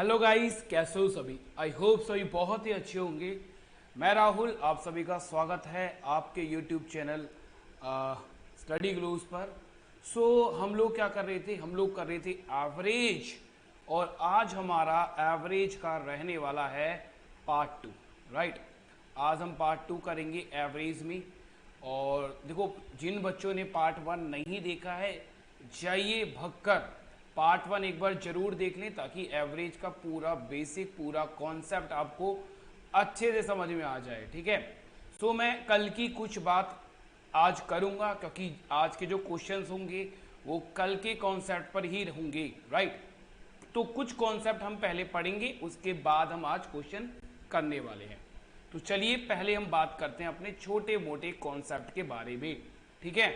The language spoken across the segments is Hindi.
हेलो गाइस, कैसे हो सभी। आई होप सभी बहुत ही अच्छे होंगे। मैं राहुल, आप सभी का स्वागत है आपके यूट्यूब चैनल स्टडी ग्लूज पर। हम लोग क्या कर रहे थे, हम लोग कर रहे थे एवरेज। और आज हमारा एवरेज का रहने वाला है पार्ट 2। राइट, आज हम पार्ट 2 करेंगे एवरेज में। और देखो, जिन बच्चों ने पार्ट 1 नहीं देखा है, जाइए भगकर पार्ट 1 एक बार जरूर देख लें, ताकि एवरेज का पूरा बेसिक, पूरा कॉन्सेप्ट आपको अच्छे से समझ में आ जाए। ठीक है। मैं कल की कुछ बात आज करूंगा, क्योंकि आज के जो क्वेश्चंस होंगे वो कल के कॉन्सेप्ट पर ही होंगे। राइट, तो कुछ कॉन्सेप्ट हम पहले पढ़ेंगे, उसके बाद हम आज क्वेश्चन करने वाले हैं। तो चलिए पहले हम बात करते हैं अपने छोटे मोटे कॉन्सेप्ट के बारे में। ठीक है,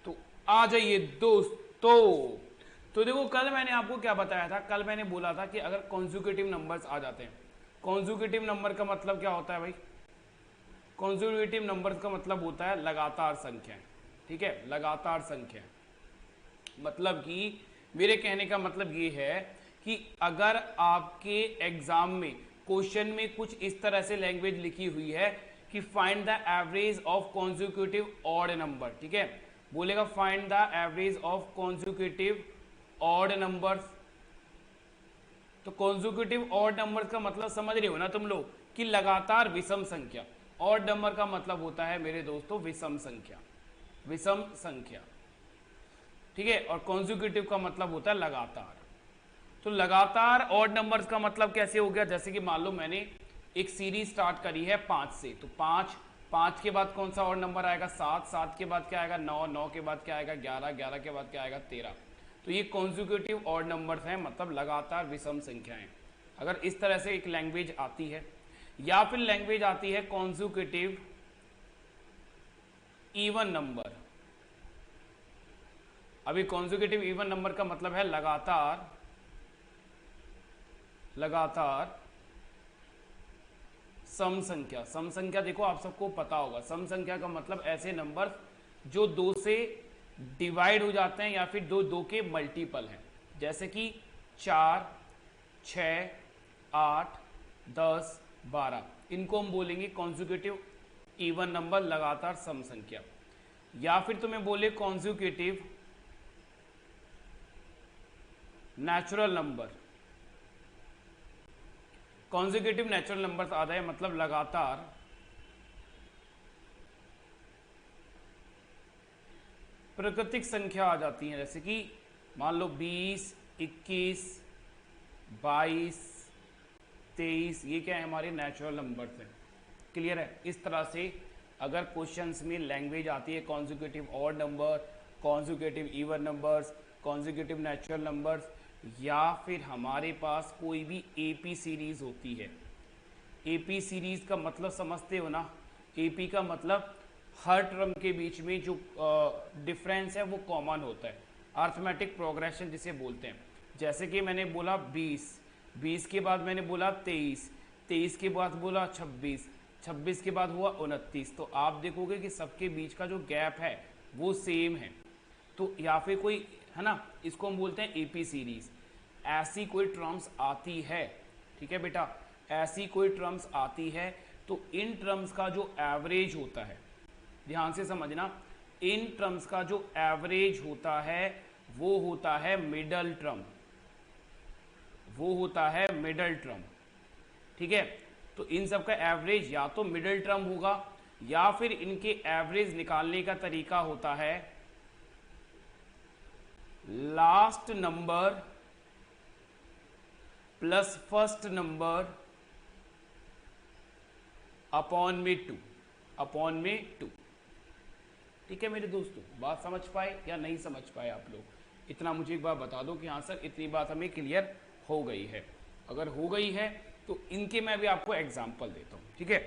तो आ जाइए दोस्तों। तो देखो, कल मैंने आपको क्या बताया था। कल मैंने बोला था कि अगर कॉन्जुगेटिव नंबर्स आ जाते हैं, कॉन्जुगेटिव नंबर का मतलब क्या होता है भाई। कॉन्जुगेटिव नंबर्स का मतलब होता है लगातार संख्याएं। ठीक है, लगातार संख्याएं। मतलब कि मेरे कहने का मतलब ये है कि अगर आपके एग्जाम में क्वेश्चन में कुछ इस तरह से लैंग्वेज लिखी हुई है कि find the average of conjugative odd number. ठीक है, बोलेगा find the average of conjugative odd numbers. तो कॉन्जुगेटिव ऑड नंबर्स का मतलब समझ रहे हो ना तुम लोग, कि लगातार विषम संख्या। ऑड नंबर का मतलब होता है मेरे दोस्तों विषम संख्या, विषम संख्या। ठीक है, और कॉन्जुगेटिव का मतलब होता है लगातार। तो लगातार ऑड नंबर्स का मतलब कैसे हो गया, जैसे कि मान लो मैंने एक सीरीज स्टार्ट करी है 5 से, तो 5, 5 के बाद कौन सा ऑड नंबर आएगा 7, 7 के बाद क्या आएगा 9, 9 के बाद क्या आएगा 11, 11 के बाद क्या आएगा 13। तो ये कॉन्जुगेटिव ऑड नंबर्स हैं, मतलब लगातार विषम संख्याएं। अगर इस तरह से एक लैंग्वेज आती है, या फिर लैंग्वेज आती है कॉन्जुगेटिव इवन नंबर। अभी कॉन्जुगेटिव इवन नंबर का मतलब है लगातार, लगातार सम संख्या। सम संख्या देखो आप सबको पता होगा, सम संख्या का मतलब ऐसे नंबर जो 2 से डिवाइड हो जाते हैं या फिर दो दो के मल्टीपल हैं। जैसे कि 4, 6, 8, 10, 12, इनको हम बोलेंगे कॉन्जुगेटिव इवन नंबर, लगातार सम संख्या। या फिर तुम्हें बोले conjugative natural number. Conjugative natural numbers आता है मतलब लगातार प्राकृतिक संख्या आ जाती है। जैसे कि मान लो 20, 21, 22, 23, ये क्या है हमारे नेचुरल नंबर्स हैं। क्लियर है। इस तरह से अगर क्वेश्चंस में लैंग्वेज आती है conjugative odd number, conjugative even numbers, conjugative natural numbers, या फिर हमारे पास कोई भी एपी सीरीज होती है। एपी सीरीज का मतलब समझते हो ना। एपी का मतलब हर टर्म के बीच में जो डिफरेंस है वो कॉमन होता है, अर्थमेटिक प्रोग्रेशन जिसे बोलते हैं। जैसे कि मैंने बोला 20, 20 के बाद मैंने बोला 23, 23 के बाद बोला 26, 26 के बाद हुआ 29। तो आप देखोगे कि सबके बीच का जो गैप है वो सेम है। तो या फिर कोई है ना, इसको हम बोलते हैं एपी सीरीज। ऐसी कोई टर्म्स आती है, ठीक है बेटा, ऐसी कोई टर्म्स आती है, तो इन टर्म्स का जो एवरेज होता है, ध्यान से समझना, इन टर्म्स का जो एवरेज होता है वो होता है मिडल टर्म, वो होता है मिडल टर्म। ठीक है, तो इन सब का एवरेज या तो मिडल टर्म होगा, या फिर इनके एवरेज निकालने का तरीका होता है last number plus first number upon में 2, अपॉन में 2। ठीक है मेरे दोस्तों, बात समझ पाए या नहीं समझ पाए आप लोग, इतना मुझे एक बार बता दो कि हाँ सर इतनी बात हमें क्लियर हो गई है। अगर हो गई है तो इनके मैं भी आपको एग्जाम्पल देता हूँ। ठीक है,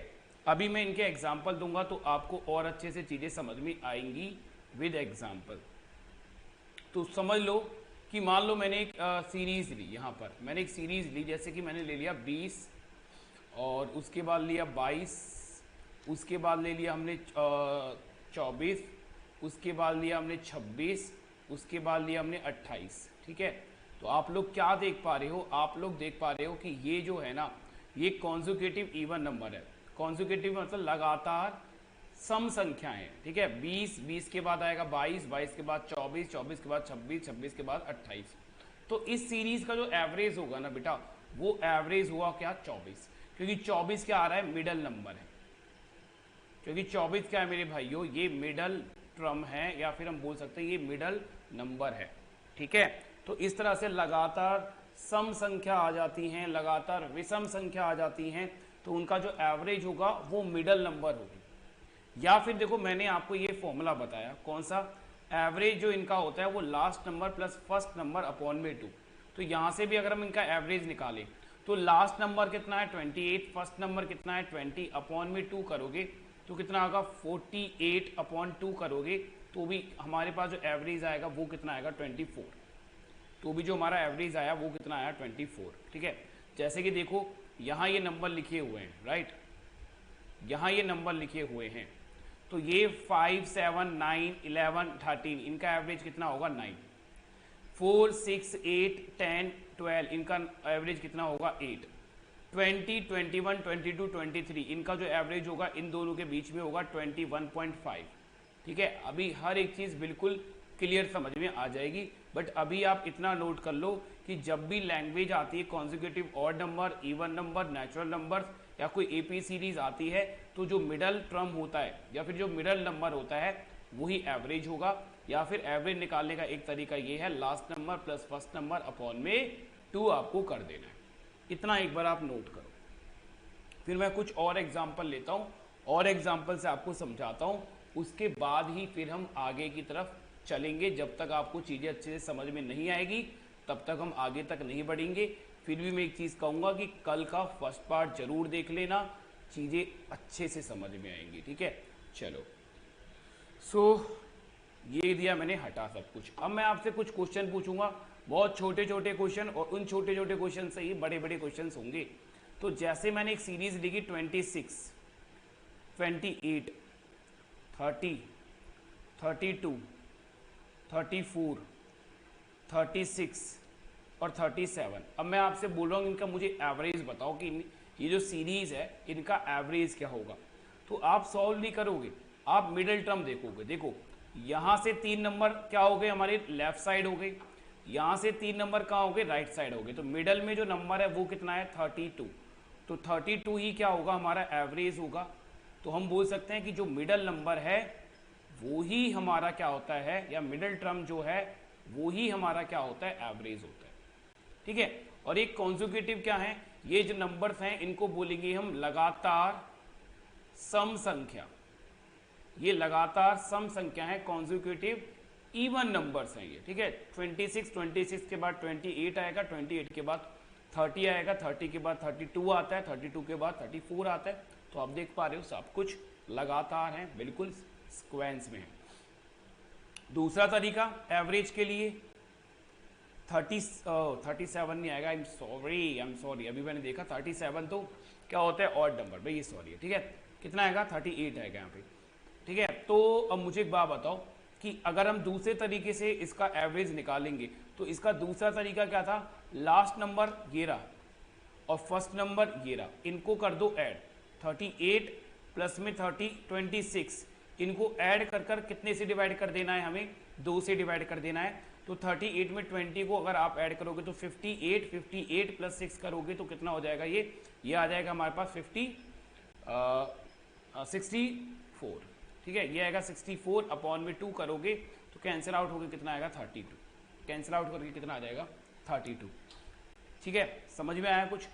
अभी मैं इनके एग्जाम्पल दूंगा तो आपको और अच्छे से चीज़ें समझ में आएंगी विद एग्जाम्पल। तो समझ लो कि मान लो मैंने एक सीरीज ली, यहाँ पर मैंने एक सीरीज ली, जैसे कि मैंने ले लिया 20, और उसके बाद लिया 22, उसके बाद ले लिया हमने 24, उसके बाद लिया हमने 26, उसके बाद लिया हमने 28। ठीक है, तो आप लोग क्या देख पा रहे हो, आप लोग देख पा रहे हो कि ये जो है ना, ये कॉन्जुगेटिव इवन नंबर है। कॉन्जुगेटिव मतलब लगातार सम संख्याएं हैं, ठीक है। 20, 20 के बाद आएगा 22, 22 के बाद 24, 24 के बाद 26, 26 के बाद 28। तो इस सीरीज का जो एवरेज होगा ना बेटा, वो एवरेज हुआ क्या, 24, क्योंकि 24 क्या आ रहा है, मिडल नंबर है। क्योंकि 24 क्या है मेरे भाइयों, ये मिडल टर्म है, या फिर हम बोल सकते हैं ये मिडल नंबर है, ठीक है। तो इस तरह से लगातार सम संख्या आ जाती हैं, लगातार विषम संख्या आ जाती हैं, तो उनका जो एवरेज होगा वो मिडल नंबर होगी। या फिर देखो मैंने आपको ये फॉर्मूला बताया, कौन सा, एवरेज जो इनका होता है वो last number plus first number upon में 2। तो यहाँ से भी अगर हम इनका एवरेज निकालें तो लास्ट नंबर कितना है 28, फर्स्ट नंबर कितना है 20, अपॉन में 2 करोगे तो कितना आएगा 48 अपॉन 2 करोगे तो भी हमारे पास जो एवरेज आएगा वो कितना आएगा 24। तो भी जो हमारा एवरेज आया वो कितना आया 24, ठीक है। जैसे कि देखो यहाँ ये नंबर लिखे हुए हैं, राइट, यहाँ ये नंबर लिखे हुए हैं, तो ये 5, 7, 9, 11, 13 इनका एवरेज कितना होगा 9, 4, 6, 8, 10, 12 इनका एवरेज कितना होगा 8, 20, 21, 22, 23 इनका जो एवरेज होगा इन दोनों के बीच में होगा 21.5, ठीक है। अभी हर एक चीज़ बिल्कुल क्लियर समझ में आ जाएगी, बट अभी आप इतना नोट कर लो कि जब भी लैंग्वेज आती है consecutive odd number, even number, natural numbers या कोई एपी सीरीज आती है, तो जो मिडल टर्म होता है या फिर जो मिडल नंबर होता है वही एवरेज होगा। या फिर एवरेज निकालने का एक तरीका ये है, last number plus first number upon में 2 आपको कर देना है। इतना एक बार आप नोट करो। फिर मैं कुछ और एग्जाम्पल लेता हूँ और एग्जाम्पल से आपको समझाता हूँ, उसके बाद ही फिर हम आगे की तरफ चलेंगे। जब तक आपको चीज़ें अच्छे से समझ में नहीं आएगी तब तक हम आगे तक नहीं बढ़ेंगे। फिर भी मैं एक चीज़ कहूँगा कि कल का फर्स्ट पार्ट जरूर देख लेना, चीज़ें अच्छे से समझ में आएंगी, ठीक है। चलो, सो ये दिया मैंने हटा सब कुछ। अब मैं आपसे कुछ क्वेश्चन पूछूंगा, बहुत छोटे छोटे क्वेश्चन, और उन छोटे छोटे क्वेश्चन से ही बड़े बड़े क्वेश्चन होंगे। तो जैसे मैंने एक सीरीज लिखी 26, 28, 30, 32, 34, 36 और 37। अब मैं आपसे बोल रहा हूँ इनका मुझे एवरेज बताओ कि ये जो सीरीज है इनका एवरेज क्या होगा। तो आप सॉल्व नहीं करोगे, आप मिडिल टर्म देखोगे। देखो यहाँ से 3 नंबर क्या हो गए हमारे लेफ्ट साइड हो गए, यहाँ से 3 नंबर कहाँ हो गए राइट साइड हो गए। तो मिडल में जो नंबर है वो कितना है 32। तो 32 ही क्या होगा हमारा एवरेज होगा। तो हम बोल सकते हैं कि जो मिडल नंबर है वो ही हमारा क्या होता है, या मिडिल टर्म जो है वो ही हमारा क्या होता है, एवरेज होता है, ठीक है। और एक कॉन्जुगेटिव क्या है, ये जो नंबर्स हैं इनको बोलेंगे हम लगातार सम संख्या। ये लगातार सम संख्या है, कॉन्जुगेटिव इवन नंबर्स हैं ये, ठीक है। 26 के बाद 28 आएगा, 28 के बाद 30 आएगा, 30 के बाद 32 आता है, 32 के बाद 34 आता है। तो आप देख पा रहे हो सब कुछ लगातार है, बिल्कुल सीक्वेंस में है। दूसरा तरीका एवरेज के लिए 37 नहीं आएगा, आई एम सॉरी, अभी मैंने देखा 37 तो क्या होता है ऑड नंबर भाई, ये सॉरी है, ठीक है। कितना आएगा 38 आएगा यहाँ पे, ठीक है। तो अब मुझे एक बात बताओ कि अगर हम दूसरे तरीके से इसका एवरेज निकालेंगे तो इसका दूसरा तरीका क्या था, लास्ट नंबर ये रहा और फर्स्ट नंबर ये रहा, इनको कर दो ऐड, 38 प्लस में 30 26, इनको ऐड कर कर कितने से डिवाइड कर देना है, हमें 2 से डिवाइड कर देना है। तो 38 में 20 को अगर आप ऐड करोगे तो 58, 58 प्लस 6 करोगे तो कितना हो जाएगा, ये आ जाएगा हमारे पास 64, ठीक है। ये आएगा 64 अपॉन में 2 करोगे तो कैंसिल आउट होकर कितना आएगा 32, कैंसिल आउट करके कितना आ जाएगा 32, ठीक है। समझ में आया कुछ।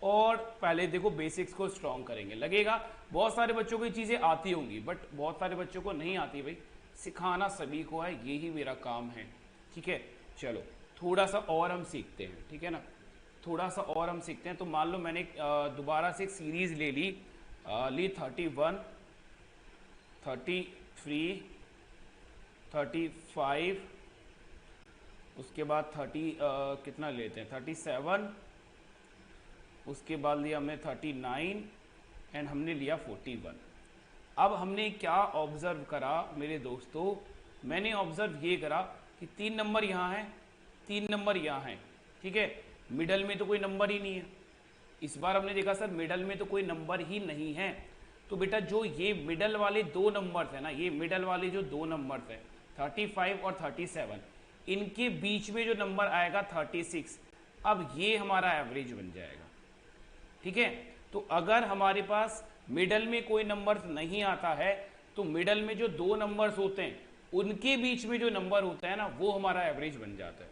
और पहले देखो बेसिक्स को स्ट्रॉन्ग करेंगे, लगेगा बहुत सारे बच्चों को ये चीज़ें आती होंगी बट बहुत सारे बच्चों को नहीं आती, भाई सिखाना सभी को है, यही मेरा काम है, ठीक है। चलो थोड़ा सा और हम सीखते हैं, ठीक है ना, थोड़ा सा और हम सीखते हैं। तो मान लो मैंने दोबारा से एक सीरीज ले ली 31, 33, 35, उसके बाद 30 कितना लेते हैं 37, उसके बाद लिया हमने 39 एंड हमने लिया 41। अब हमने क्या ऑब्जर्व करा मेरे दोस्तों, मैंने ऑब्जर्व ये करा कि 3 नंबर यहाँ है, 3 नंबर यहाँ है, ठीक है, मिडल में तो कोई नंबर ही नहीं है। इस बार हमने देखा सर मिडल में तो कोई नंबर ही नहीं है, तो बेटा जो ये मिडल वाले 2 नंबर्स है ना, ये मिडल वाले जो 2 नंबर्स है 35 और 37, इनके बीच में जो नंबर आएगा 36, अब ये हमारा एवरेज बन जाएगा, ठीक है। तो अगर हमारे पास मिडल में कोई नंबर नहीं आता है तो मिडल में जो 2 नंबर्स होते हैं उनके बीच में जो नंबर होता है ना, वो हमारा एवरेज बन जाता है।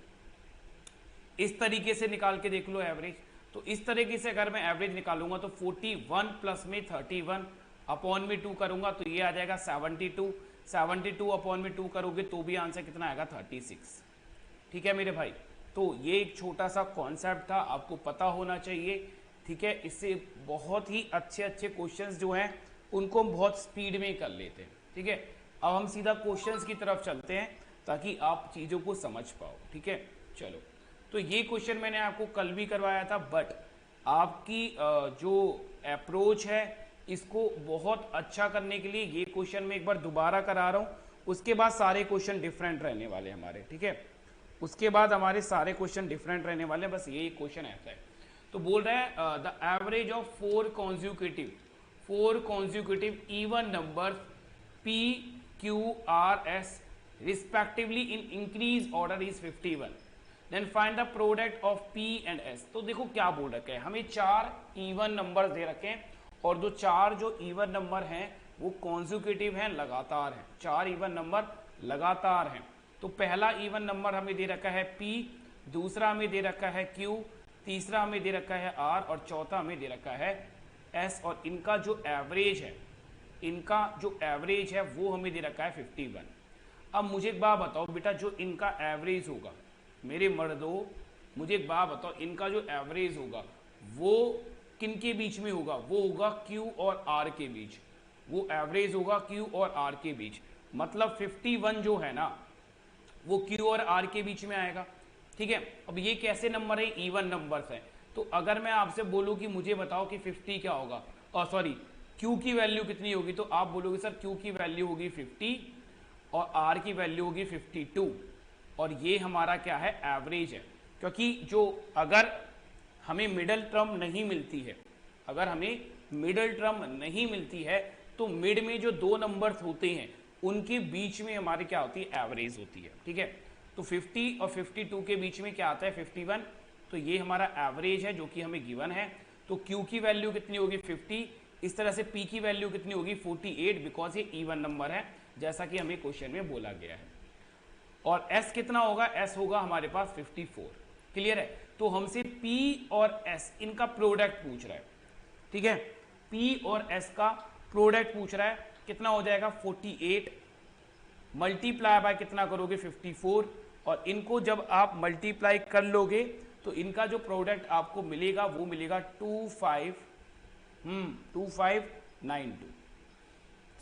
इस तरीके से निकाल के देख लो एवरेज। तो इस तरीके से अगर मैं एवरेज निकालूंगा तो 41 प्लस में 31 अपॉन में 2 करूंगा तो ये आ जाएगा 72, 72 अपॉन में 2 करोगे तो भी आंसर कितना आएगा 36, ठीक है मेरे भाई। तो ये एक छोटा सा कॉन्सेप्ट था, आपको पता होना चाहिए, ठीक है। इससे बहुत ही अच्छे अच्छे क्वेश्चंस जो हैं उनको हम बहुत स्पीड में कर लेते हैं, ठीक है। अब हम सीधा क्वेश्चंस की तरफ चलते हैं ताकि आप चीज़ों को समझ पाओ, ठीक है। चलो, तो ये क्वेश्चन मैंने आपको कल भी करवाया था, बट आपकी जो अप्रोच है इसको बहुत अच्छा करने के लिए ये क्वेश्चन मैं एक बार दोबारा करा रहा हूँ। उसके बाद सारे क्वेश्चन डिफरेंट रहने वाले हमारे, ठीक है। उसके बाद हमारे सारे क्वेश्चन डिफरेंट रहने वाले, बस ये क्वेश्चन ऐसा है। तो बोल रहा है the average of 4 consecutive even numbers P, Q, R, S respectively in increase order is 51. Then find the product of P and S. तो देखो क्या बोल रखे हैं, हमें 4 इवन नंबर दे रखे हैं और जो 4 जो इवन नंबर हैं वो कॉन्जिक्यूटिव हैं, लगातार हैं। 4 इवन नंबर लगातार हैं। तो पहला इवन नंबर हमें दे रखा है P, दूसरा हमें दे रखा है Q, तीसरा हमें दे रखा है R और चौथा हमें दे रखा है S, और इनका जो एवरेज है वो हमें दे रखा है 51। अब मुझे एक बात बताओ बेटा, जो इनका एवरेज होगा, मेरे मर्दों मुझे एक बात बताओ, इनका जो एवरेज होगा वो किन के बीच में होगा? वो होगा Q और R के बीच, वो एवरेज होगा Q और R के बीच। मतलब 51 जो है ना वो Q और R के बीच में आएगा, ठीक है। अब ये कैसे नंबर है? इवन नंबर्स हैं। तो अगर मैं आपसे बोलूं कि मुझे बताओ कि 50 क्या होगा, और सॉरी Q की वैल्यू कितनी होगी, तो आप बोलोगे सर Q की वैल्यू होगी 50 और R की वैल्यू होगी 52, और ये हमारा क्या है? एवरेज है। क्योंकि जो अगर हमें मिडल टर्म नहीं मिलती है, अगर हमें मिडल टर्म नहीं मिलती है तो मिड में जो 2 नंबर्स होते हैं उनके बीच में हमारी क्या होती है? एवरेज होती है, ठीक है। तो 50 और 52 के बीच में क्या आता है? 51। तो ये हमारा एवरेज है जो कि हमें गिवन है। तो Q की वैल्यू कितनी होगी? 50। इस तरह से P की वैल्यू कितनी होगी? 48, बिकॉज ये इवन नंबर है जैसा कि हमें क्वेश्चन में बोला गया है। और S कितना होगा? S होगा हमारे पास 54। क्लियर है? तो हमसे P और S इनका प्रोडक्ट पूछ रहा है, ठीक है। P और S का प्रोडक्ट पूछ रहा है, कितना हो जाएगा? 48 मल्टीप्लाई बाय कितना करोगे? 54। और इनको जब आप मल्टीप्लाई कर लोगे तो इनका जो प्रोडक्ट आपको मिलेगा वो मिलेगा 2592।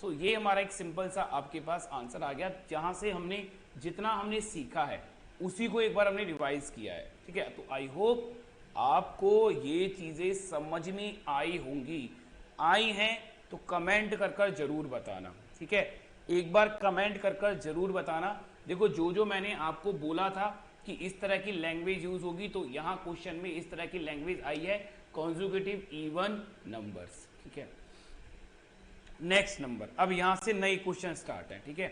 सो ये हमारा एक सिंपल सा आपके पास आंसर आ गया, जहां से हमने जितना हमने सीखा है उसी को एक बार हमने रिवाइज किया है, ठीक है। तो आई होप आपको ये चीजें समझ में आई होंगी। आई हैं तो कमेंट कर कर जरूर बताना, ठीक है। एक बार कमेंट कर कर जरूर बताना। देखो जो मैंने आपको बोला था कि इस तरह की लैंग्वेज यूज होगी, तो यहाँ क्वेश्चन में इस तरह की लैंग्वेज आई है, कॉन्जुगेटिव इवन नंबर्स, ठीक है। नेक्स्ट नंबर, अब यहां से नई क्वेश्चन स्टार्ट है, ठीक है।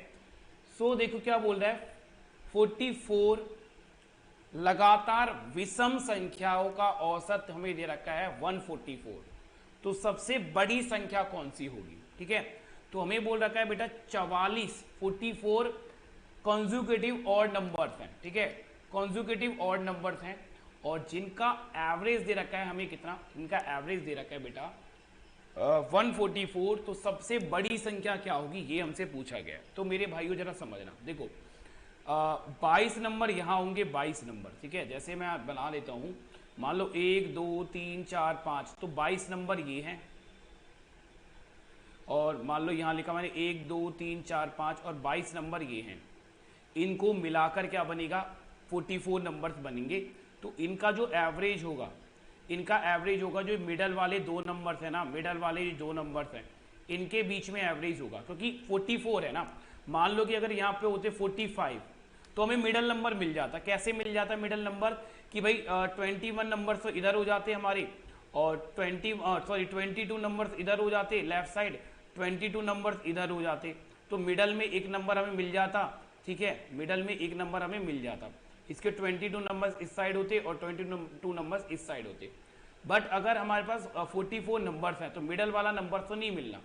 सो देखो क्या बोल रहा है, 44 लगातार विषम संख्याओं का औसत हमें दे रखा है 144। तो सबसे बड़ी संख्या कौन सी होगी, ठीक है। तो हमें बोल रखा है बेटा 44 कॉन्जुगेटिव ऑड नंबर्स हैं, ठीक है। कॉन्जुगेटिव ऑड नंबर्स हैं और जिनका एवरेज दे रखा है हमें कितना? इनका एवरेज दे रखा है बेटा 144। तो सबसे बड़ी संख्या क्या होगी ये हमसे पूछा गया है। तो मेरे भाइयों जरा समझना, देखो 22 नंबर यहाँ होंगे, 22 नंबर, ठीक है। जैसे मैं बना लेता हूँ, मान लो 1 2 3 4 5, तो 22 नंबर ये हैं। और मान लो यहाँ लिखा मैंने 1 2 3 4 5 और 22 नंबर ये हैं। इनको मिलाकर क्या बनेगा? 44 नंबर्स बनेंगे। तो इनका जो एवरेज होगा, इनका एवरेज होगा जो मिडल वाले 2 नंबर्स है ना, मिडल वाले 2 नंबर्स हैं इनके बीच में एवरेज होगा, क्योंकि 44 है ना। मान लो कि अगर यहाँ पे होते 45 तो हमें मिडल नंबर मिल जाता। कैसे मिल जाता मिडल नंबर कि भाई 21 नंबर तो इधर हो जाते हमारे और 22 नंबर इधर हो जाते लेफ्ट साइड, 22 नंबर इधर हो जाते, तो मिडल में एक नंबर हमें मिल जाता। ठीक है, मिडल में एक नंबर हमें मिल जाता। इसके 22 नंबर्स इस साइड होते और 22 नंबर्स इस साइड होते। बट अगर हमारे पास 44 नंबर्स हैं तो मिडल वाला नंबर तो नहीं मिलना,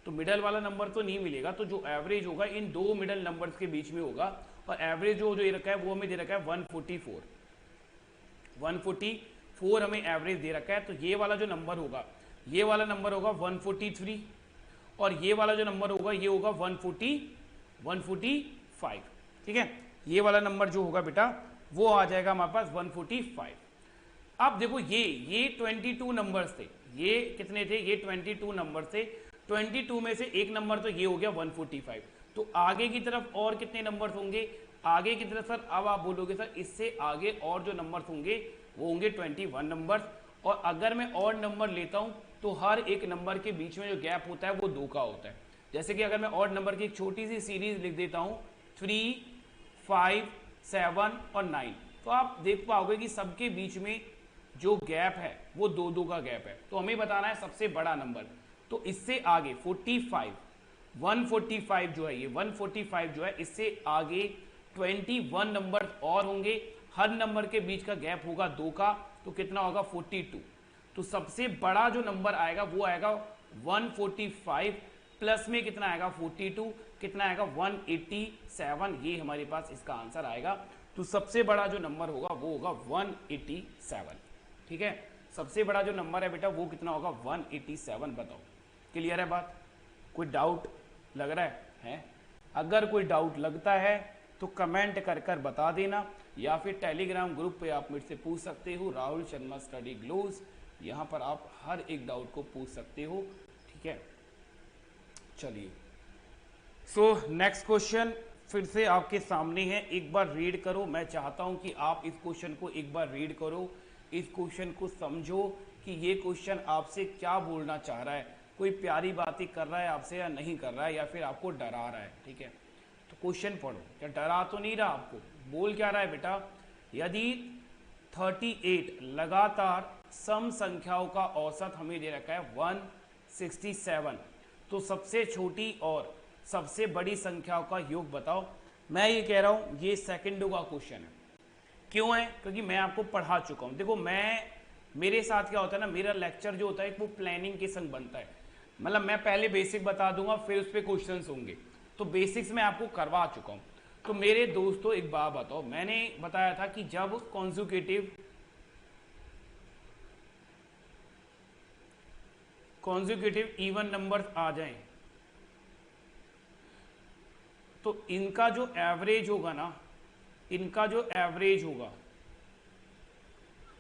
तो मिडल वाला नंबर तो नहीं मिलेगा। तो जो एवरेज होगा इन दो मिडल नंबर्स के बीच में होगा, और एवरेज जो दे रखा है वो हमें दे रखा है 144। 144 हमें एवरेज दे रखा है। तो ये वाला जो नंबर होगा, ये वाला नंबर होगा 143, और ये वाला जो नंबर होगा ये होगा 145। ठीक है, ये वाला नंबर जो होगा बेटा वो आ जाएगा हमारे पास 145। अब देखो ये 22 नंबर्स थे, ये कितने थे, ये 22 नंबर थे। 22 में से एक नंबर तो ये हो गया 145। तो आगे की तरफ और कितने नंबर्स होंगे, आगे की तरफ सर अब आप बोलोगे सर इससे आगे और जो नंबर्स होंगे वो होंगे 21 नंबर्स। और अगर मैं और नंबर लेता हूं तो हर एक नंबर के बीच में जो गैप होता है वो 2 का होता है। जैसे कि अगर मैं और नंबर की एक छोटी सी सीरीज लिख देता हूं 3, 5, 7 और 9, तो आप देख पाओगे कि सबके बीच में जो गैप है वो 2-2 का गैप है। तो हमें बताना है सबसे बड़ा नंबर। तो इससे आगे 145 जो है, ये 145 जो है, इससे आगे 21 नंबर और होंगे। हर नंबर के बीच का गैप होगा 2 का, तो कितना होगा 42। तो सबसे बड़ा जो नंबर आएगा वो आएगा 145 प्लस में कितना आएगा 42, कितना आएगा 187। ये हमारे पास इसका आंसर आएगा। तो सबसे बड़ा जो नंबर होगा वो होगा 187। ठीक है, सबसे बड़ा जो नंबर है बेटा वो कितना होगा 187। बताओ, क्लियर है बात, कोई डाउट लग रहा है? अगर कोई डाउट लगता है तो कमेंट कर कर बता देना, या फिर टेलीग्राम ग्रुप पे आप मेरे से पूछ सकते हो, राहुल शर्मा स्टडी ग्लोस, यहाँ पर आप हर एक डाउट को पूछ सकते हो। ठीक है, चलिए सो नेक्स्ट क्वेश्चन फिर से आपके सामने है, एक बार रीड करो। मैं चाहता हूं कि आप इस क्वेश्चन को एक बार रीड करो, इस क्वेश्चन को समझो कि ये क्वेश्चन आपसे क्या बोलना चाह रहा है, कोई प्यारी बातें कर रहा है आपसे या नहीं कर रहा है, या फिर आपको डरा रहा है। ठीक है, तो क्वेश्चन पढ़ो, क्या डरा तो नहीं रहा आपको, बोल क्या रहा है बेटा, यदि 38 लगातार सम संख्याओं का औसत हमें दे रखा है 167, तो सबसे छोटी और सबसे बड़ी संख्याओं का योग बताओ। मैं ये कह रहा हूं ये सेकंडों का क्वेश्चन है। क्यों है, क्योंकि मैं आपको पढ़ा चुका हूं। देखो मेरे साथ क्या होता है ना, मेरा लेक्चर जो होता है वो प्लानिंग के संग बनता है। मतलब मैं पहले बेसिक बता दूंगा, फिर उस पर क्वेश्चंस होंगे, तो बेसिक्स मैं आपको करवा चुका हूं। तो मेरे दोस्तों एक बात बताओ, मैंने बताया था कि जब कॉन्जुकेटिव इवन नंबर्स आ जाएं तो इनका जो एवरेज होगा ना, इनका जो एवरेज होगा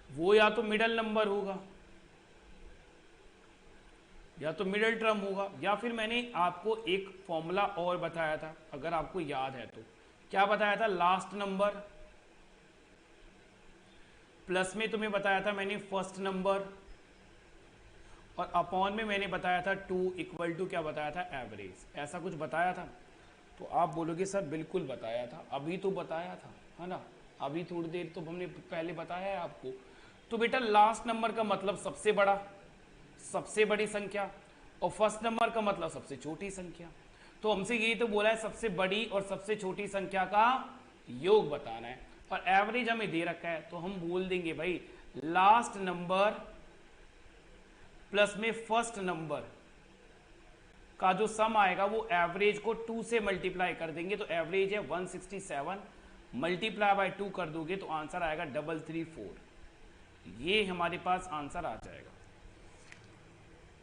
वो या तो मिडल नंबर होगा, या तो मिडल टर्म होगा, या फिर मैंने आपको एक फॉर्मूला और बताया था, अगर आपको याद है तो। क्या बताया था, लास्ट नंबर प्लस में तुम्हें बताया था मैंने फर्स्ट नंबर, और अपॉन में मैंने बताया था 2 इक्वल टू क्या बताया था, एवरेज। ऐसा कुछ बताया था। तो आप बोलोगे सर बिल्कुल बताया था, अभी तो बताया था, है ना, अभी थोड़ी देर तो हमने पहले बताया है आपको। तो बेटा लास्ट नंबर का मतलब सबसे बड़ा, सबसे बड़ी संख्या, और फर्स्ट नंबर का मतलब सबसे छोटी संख्या। तो हमसे ये तो बोला है सबसे बड़ी और सबसे छोटी संख्या का योग बताना है, और एवरेज हमें दे रखा है, तो हम बोल देंगे भाई लास्ट नंबर प्लस में फर्स्ट नंबर का जो सम आएगा वो एवरेज को 2 से मल्टीप्लाई कर देंगे। तो एवरेज है 167, मल्टीप्लाई बाय 2 कर दोगे तो आंसर आएगा 334। ये हमारे पास आंसर आ जाएगा।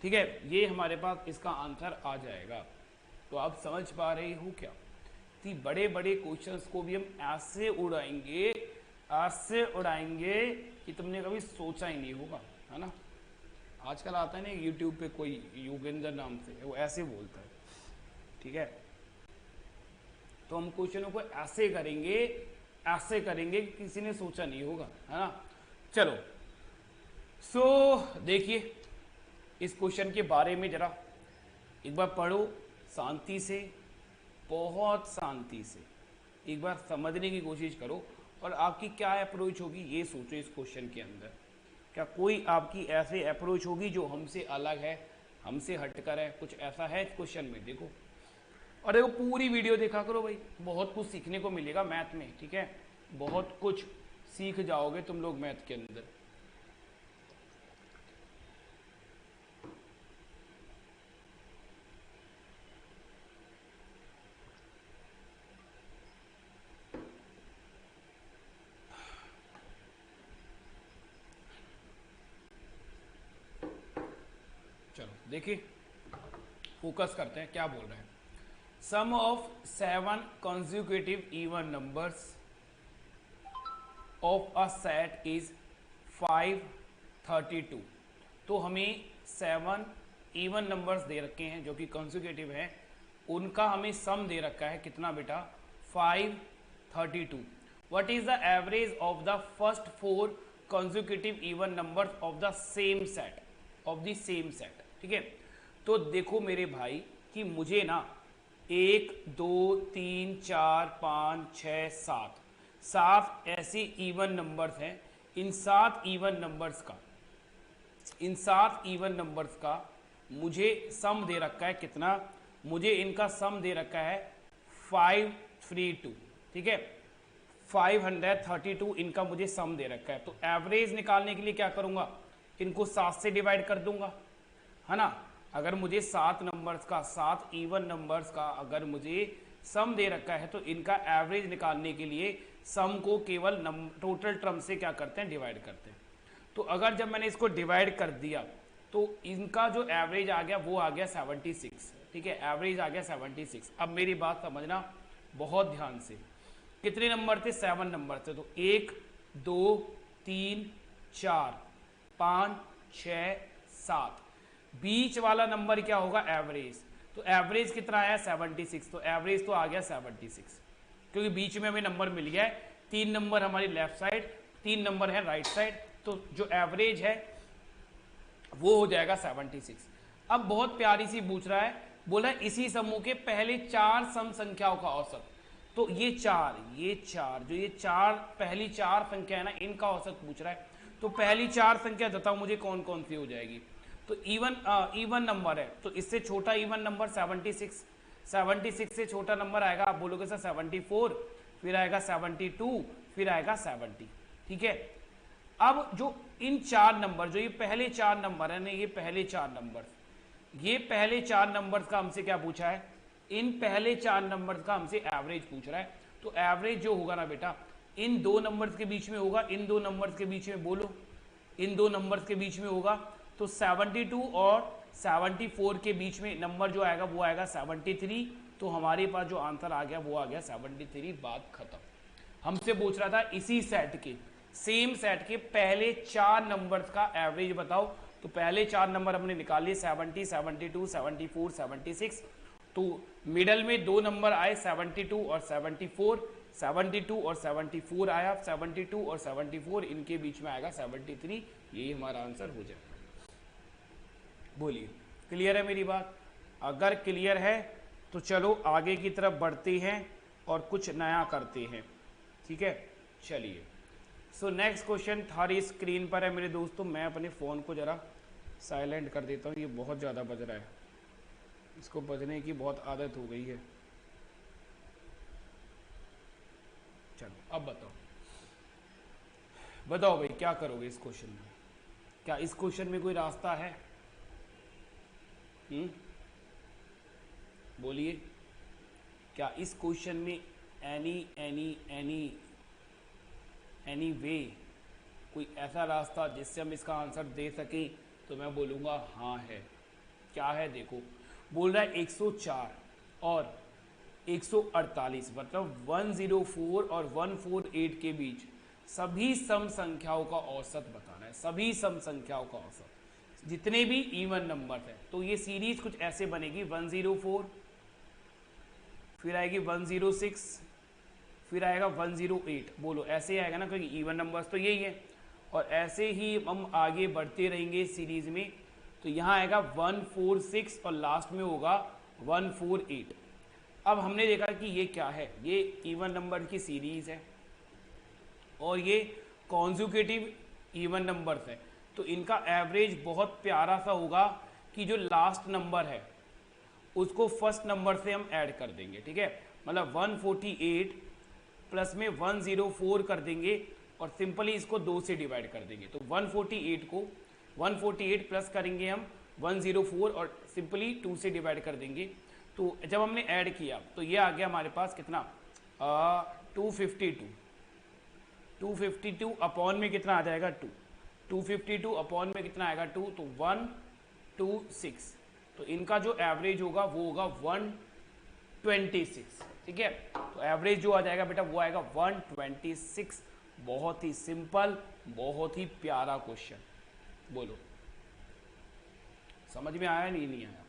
ठीक है, ये हमारे पास इसका आंसर आ जाएगा। तो आप समझ पा रहे हो क्या, कि बड़े बड़े क्वेश्चंस को भी हम ऐसे उड़ाएंगे, ऐसे उड़ाएंगे कि तुमने कभी सोचा ही नहीं होगा, है ना। आजकल आता है ना यूट्यूब पे कोई योगेंद्र नाम से, वो ऐसे बोलता है। ठीक है, तो हम क्वेश्चनों को ऐसे करेंगे, ऐसे करेंगे कि किसी ने सोचा नहीं होगा, है ना। चलो देखिए इस क्वेश्चन के बारे में जरा एक बार पढ़ो शांति से, बहुत शांति से। एक बार समझने की कोशिश करो और आपकी क्या अप्रोच होगी ये सोचो इस क्वेश्चन के अंदर। क्या कोई आपकी ऐसे अप्रोच होगी जो हमसे अलग है, हमसे हटकर है, कुछ ऐसा है इस क्वेश्चन में? देखो, और देखो पूरी वीडियो देखा करो भाई, बहुत कुछ सीखने को मिलेगा मैथ में, ठीक है? बहुत कुछ सीख जाओगे तुम लोग मैथ के अंदर। चलो देखिए, फोकस करते हैं क्या बोल रहे हैं। सम of 7 consecutive even numbers of a set is 532। तो हमें 7 इवन नंबर्स दे रखे हैं जो कि कंसेक्यूटिव हैं, उनका हमें सम दे रखा है कितना बेटा? 532। What is the average of the first 4 consecutive even numbers of the same set, ठीक है? तो देखो मेरे भाई कि मुझे ना 1 2 3 4 5 6 7 ऐसे इवन नंबर्स हैं। इन 7 इवन नंबर्स का मुझे सम दे रखा है कितना? मुझे इनका सम दे रखा है 532, ठीक है? 532 इनका मुझे सम दे रखा है। तो एवरेज निकालने के लिए क्या करूंगा? इनको 7 से डिवाइड कर दूंगा, है ना? अगर मुझे 7 इवन नंबर्स का अगर मुझे सम दे रखा है तो इनका एवरेज निकालने के लिए सम को केवल टोटल टर्म से क्या करते हैं? डिवाइड करते हैं। तो अगर जब मैंने इसको डिवाइड कर दिया तो इनका जो एवरेज आ गया वो आ गया 76, ठीक है? एवरेज आ गया 76। अब मेरी बात समझना बहुत ध्यान से। कितने नंबर थे? 7 नंबर थे। तो 1 2 3 4 5 6 7, बीच वाला नंबर क्या होगा? एवरेज। तो एवरेज कितना आया? 76। तो एवरेज तो आ गया 76, क्योंकि बीच में हमें नंबर मिल गया है। 3 नंबर हमारी लेफ्ट साइड, 3 नंबर है राइट साइड, तो जो एवरेज है वो हो जाएगा 76। अब बहुत प्यारी सी पूछ रहा है, बोला इसी समूह के पहले 4 सम संख्याओं का औसत। तो ये चार जो ये 4 पहली 4 संख्या है ना, इनका औसत पूछ रहा है। तो पहली 4 संख्या बताओ मुझे कौन कौन सी हो जाएगी? तो इवन नंबर है, तो इससे छोटा इवन नंबर 76 से छोटा नंबर आएगा, आप बोलोगे सर 74, फिर आएगा 72, फिर आएगा 70, ठीक है? अब जो इन 4 नंबर, जो ये पहले 4 नंबर है ना, ये पहले 4 नंबर्स का हमसे क्या पूछा है? इन पहले 4 नंबर्स का हमसे एवरेज पूछ रहा है। तो एवरेज जो होगा ना बेटा, इन 2 नंबर्स के बीच में होगा, इन 2 नंबर्स के बीच में, बोलो इन 2 नंबर्स के बीच में होगा। तो 72 और 74 के बीच में नंबर जो आएगा वो आएगा 73। तो हमारे पास जो आंसर आ गया वो आ गया 73। बात खत्म। हमसे पूछ रहा था इसी सेट के, सेम सेट के पहले 4 नंबर्स का एवरेज बताओ। तो पहले 4 नंबर हमने निकाल लिए, 70 72 74 76। तो मिडल में 2 नंबर आए 72 और 74, 72 और 74 आया, 72 और 74 इनके बीच में आएगा 73। यही हमारा आंसर हो जाएगा। बोलिए, क्लियर है मेरी बात? अगर क्लियर है तो चलो आगे की तरफ बढ़ते हैं और कुछ नया करते हैं, ठीक है? चलिए, सो नेक्स्ट क्वेश्चन थारी स्क्रीन पर है मेरे दोस्तों। मैं अपने फ़ोन को ज़रा साइलेंट कर देता हूँ, ये बहुत ज़्यादा बज रहा है, इसको बजने की बहुत आदत हो गई है। चलो अब बताओ भाई क्या करोगे इस क्वेश्चन में? क्या इस क्वेश्चन में कोई रास्ता है? बोलिए, क्या इस क्वेश्चन में एनी वे कोई ऐसा रास्ता जिससे हम इसका आंसर दे सकें? तो मैं बोलूँगा हाँ है। क्या है? देखो, बोल रहा है 104 और 148, मतलब 104 और 148 के बीच सभी सम संख्याओं का औसत बताना है। सभी सम संख्याओं का औसत, जितने भी इवन नंबर है। तो ये सीरीज कुछ ऐसे बनेगी, 104, फिर आएगी 106, फिर आएगा 108। बोलो ऐसे आएगा ना, क्योंकि इवन नंबर्स तो यही है। और ऐसे ही हम आगे बढ़ते रहेंगे सीरीज में। तो यहाँ आएगा 146 और लास्ट में होगा 148। अब हमने देखा कि ये क्या है, ये इवन नंबर की सीरीज है और ये कॉन्जुकेटिव इवन नंबर्स है, तो इनका एवरेज बहुत प्यारा सा होगा कि जो लास्ट नंबर है उसको फर्स्ट नंबर से हम ऐड कर देंगे, ठीक है। मतलब 148 प्लस में 104 कर देंगे और सिंपली इसको 2 से डिवाइड कर देंगे। तो 148 को 148 प्लस करेंगे हम 104 और सिंपली 2 से डिवाइड कर देंगे। तो जब हमने ऐड किया तो ये आ गया हमारे पास कितना 252 अपॉन में कितना आ जाएगा 2, 252 अपॉन में कितना आएगा 2, तो 126। तो इनका जो एवरेज होगा वो होगा 126, ठीक है। तो एवरेज जो आ जाएगा बेटा वो आएगा 126। बहुत ही सिंपल, बहुत ही प्यारा क्वेश्चन। बोलो समझ में आया नहीं आया?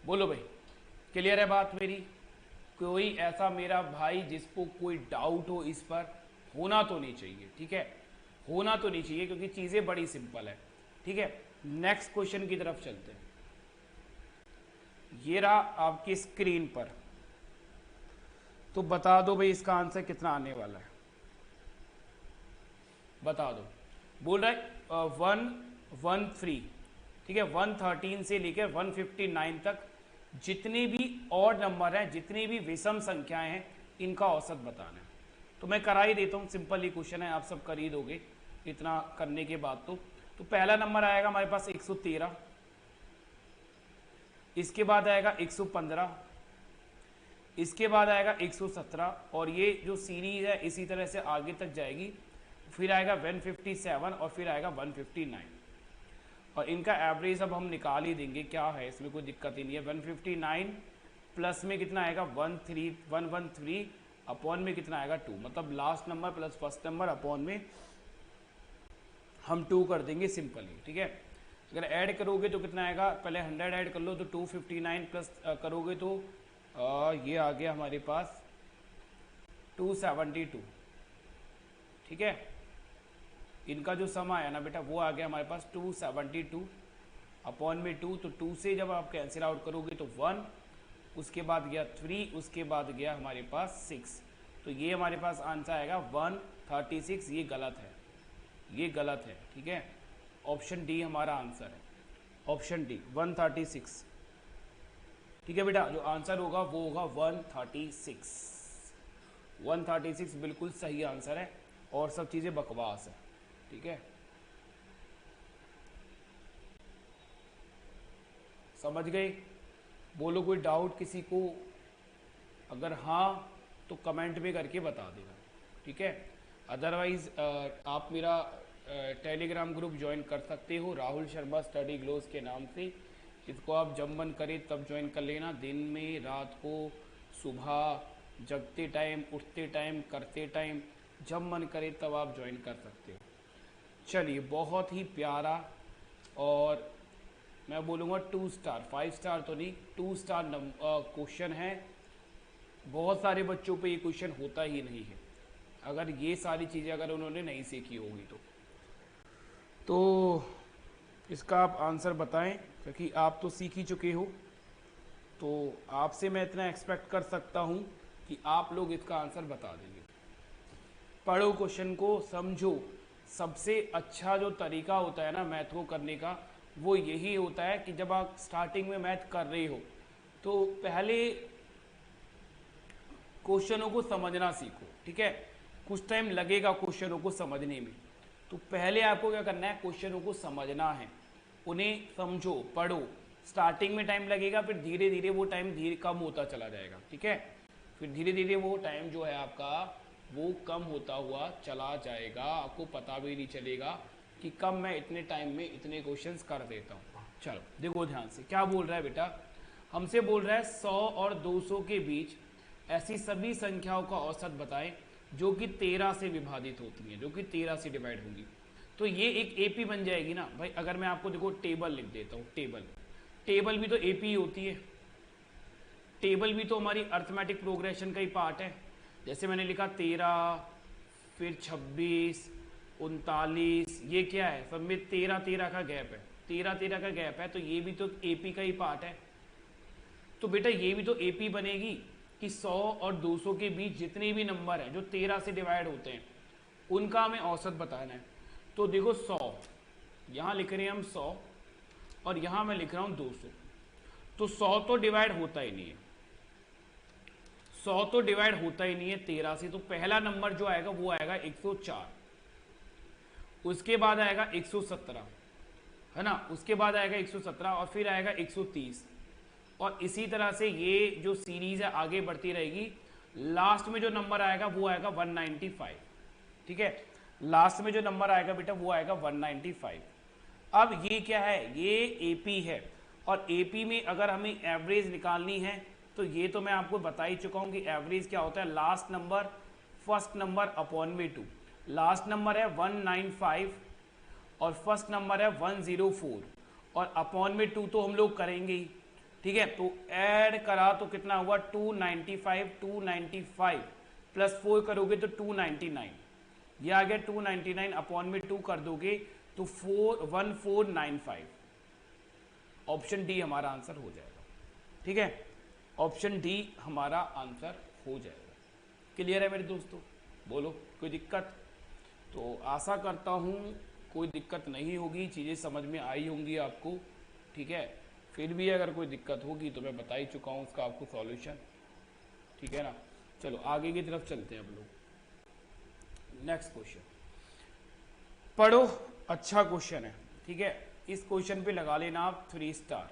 बोलो भाई, क्लियर है बात मेरी? कोई ऐसा मेरा भाई जिसको कोई डाउट हो इस पर? होना तो नहीं चाहिए, ठीक है, होना तो नहीं चाहिए क्योंकि चीजें बड़ी सिंपल है, ठीक है। नेक्स्ट क्वेश्चन की तरफ चलते हैं। ये रहा आपकी स्क्रीन पर, तो बता दो भाई इसका आंसर कितना आने वाला है, बता दो। बोल रहा है 113, ठीक है, 113 से लेकर 159 तक जितने भी ऑड नंबर हैं, जितनी भी विषम संख्याएं हैं, इनका औसत बताना है। तो मैं करा ही देता हूं, सिंपल ही क्वेश्चन है, आप सब कर ही दोगे इतना करने के बाद। तो पहला नंबर आएगा हमारे पास 113, इसके बाद आएगा 115, इसके बाद आएगा 117 और ये जो सीरीज है इसी तरह से आगे तक जाएगी। फिर आएगा 157 और फिर आएगा 159 और इनका एवरेज अब हम निकाल ही देंगे, क्या है इसमें कोई दिक्कत ही नहीं है। 159 प्लस में कितना आएगा 113 अपॉन में कितना आएगा 2, मतलब last number plus first number upon में हम 2 कर देंगे सिंपली, ठीक है। अगर ऐड करोगे तो कितना आएगा, पहले 100 ऐड कर लो तो 259 प्लस करोगे तो ये आ गया हमारे पास 272, ठीक है। इनका जो सम आया ना बेटा वो आ गया हमारे पास 272 अपॉन में 2, तो 2 से जब आप कैंसिल आउट करोगे तो 1, उसके बाद गया 3, उसके बाद गया हमारे पास 6, तो ये हमारे पास आंसर आएगा 136। ये गलत है, ये गलत है, ठीक है। ऑप्शन डी हमारा आंसर है, ऑप्शन डी 136, ठीक है बेटा। जो आंसर होगा वो होगा 136 बिल्कुल सही आंसर है और सब चीजें बकवास है, ठीक है। समझ गए? बोलो कोई डाउट किसी को? अगर हाँ तो कमेंट में करके बता देना, ठीक है। अदरवाइज आप मेरा टेलीग्राम ग्रुप ज्वाइन कर सकते हो, राहुल शर्मा स्टडी ग्लोस के नाम से। इसको आप जब मन करे तब ज्वाइन कर लेना, दिन में, रात को, सुबह, जगते टाइम, उठते टाइम, करते टाइम, जब मन करे तब आप ज्वाइन कर सकते हो। चलिए, बहुत ही प्यारा और मैं बोलूँगा 2 स्टार, 5 स्टार तो नहीं, 2 स्टार क्वेश्चन है। बहुत सारे बच्चों पे ये क्वेश्चन होता ही नहीं है, अगर ये सारी चीज़ें अगर उन्होंने नहीं सीखी होगी तो इसका आप आंसर बताएं, क्योंकि आप तो सीख ही चुके हो। तो आपसे मैं इतना एक्सपेक्ट कर सकता हूँ कि आप लोग इसका आंसर बता देंगे। पढ़ो क्वेश्चन को, समझो। सबसे अच्छा जो तरीका होता है ना मैथ को करने का, वो यही होता है कि जब आप स्टार्टिंग में मैथ कर रहे हो तो पहले क्वेश्चनों को समझना सीखो, ठीक है। कुछ टाइम लगेगा क्वेश्चनों को समझने में, तो पहले आपको क्या करना है, क्वेश्चनों को समझना है, उन्हें समझो, पढ़ो। स्टार्टिंग में टाइम लगेगा, फिर धीरे धीरे वो टाइम धीरे कम होता चला जाएगा, ठीक है। फिर धीरे धीरे वो टाइम जो है आपका वो कम होता हुआ चला जाएगा, आपको पता भी नहीं चलेगा कि कब मैं इतने टाइम में इतने क्वेश्चंस कर देता हूँ। चलो देखो ध्यान से, क्या बोल रहा है बेटा, हमसे बोल रहा है 100 और 200 के बीच ऐसी सभी संख्याओं का औसत बताएं जो कि 13 से विभाजित होती हैं, जो कि 13 से डिवाइड होंगी। तो ये एक एपी बन जाएगी ना भाई। अगर मैं आपको देखो टेबल लिख देता हूँ, टेबल भी तो एपी होती है, टेबल भी तो हमारी अर्थमेटिक प्रोग्रेशन का ही पार्ट है। जैसे मैंने लिखा 13, फिर 26, 39, ये क्या है, सब में 13 का गैप है, 13 का गैप है, तो ये भी तो एपी का ही पार्ट है। तो बेटा ये भी तो एपी बनेगी कि 100 और 200 के बीच जितने भी नंबर हैं जो 13 से डिवाइड होते हैं उनका हमें औसत बताना है। तो देखो 100 यहाँ लिख रहे हैं हम 100 और यहाँ मैं लिख रहा हूँ 200। तो 100 तो डिवाइड होता ही नहीं है, 100 तो डिवाइड होता ही नहीं है 13 से। तो पहला नंबर जो आएगा वो आएगा 104, उसके बाद आएगा 117, है ना, उसके बाद आएगा 117 और फिर आएगा 130 और इसी तरह से ये जो सीरीज है आगे बढ़ती रहेगी। लास्ट में जो नंबर आएगा वो आएगा 195, ठीक है, लास्ट में जो नंबर आएगा बेटा वो आएगा 195। अब ये क्या है, ये एपी है और एपी में अगर हमें एवरेज निकालनी है तो ये तो मैं आपको बता ही चुका हूं कि एवरेज क्या होता है, last number first number upon में 2। लास्ट नंबर है 195 और फर्स्ट नंबर है 104 और अपॉन में 2 तो हम लोग करेंगे ही, ठीक है। तो ऐड करा तो कितना हुआ 295, 295 प्लस 4 करोगे तो 299, ये आ गया 299 अपॉन में 2 कर दोगे तो 1495। ऑप्शन डी हमारा आंसर हो जाएगा, ठीक है, ऑप्शन डी हमारा आंसर हो जाएगा। क्लियर है मेरे दोस्तों, बोलो कोई दिक्कत? तो आशा करता हूँ कोई दिक्कत नहीं होगी, चीज़ें समझ में आई होंगी आपको, ठीक है। फिर भी अगर कोई दिक्कत होगी तो मैं बता ही चुका हूँ उसका आपको सॉल्यूशन, ठीक है ना। चलो आगे की तरफ चलते हैं हम लोग। नेक्स्ट क्वेश्चन पढ़ो, अच्छा क्वेश्चन है, ठीक है। इस क्वेश्चन पे लगा लेना आप 3 स्टार।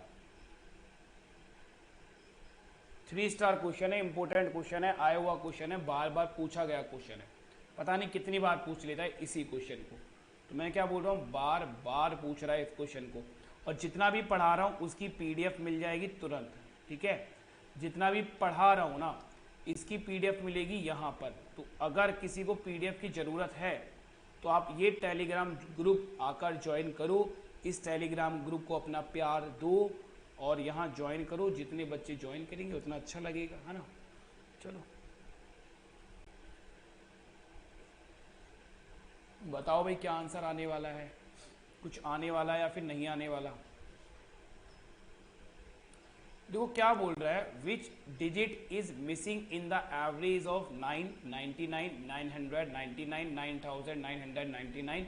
3 स्टार क्वेश्चन है, इंपॉर्टेंट क्वेश्चन है, आया हुआ क्वेश्चन है, बार बार पूछा गया क्वेश्चन है, पता नहीं कितनी बार पूछ लेता है इसी क्वेश्चन को। तो मैं क्या बोल रहा हूँ, बार बार पूछ रहा है इस क्वेश्चन को। और जितना भी पढ़ा रहा हूँ उसकी पीडीएफ मिल जाएगी तुरंत, ठीक है। जितना भी पढ़ा रहा हूँ ना इसकी पीडीएफ मिलेगी यहाँ पर। तो अगर किसी को पीडीएफ की ज़रूरत है तो आप ये टेलीग्राम ग्रुप आकर ज्वाइन करो, इस टेलीग्राम ग्रुप को अपना प्यार दो और यहाँ ज्वाइन करो। जितने बच्चे ज्वाइन करेंगे उतना अच्छा लगेगा, है ना। चलो बताओ भाई क्या आंसर आने वाला है, कुछ आने वाला है या फिर नहीं आने वाला। देखो क्या बोल रहा है, which digit is missing in the average of 999, 999, 9999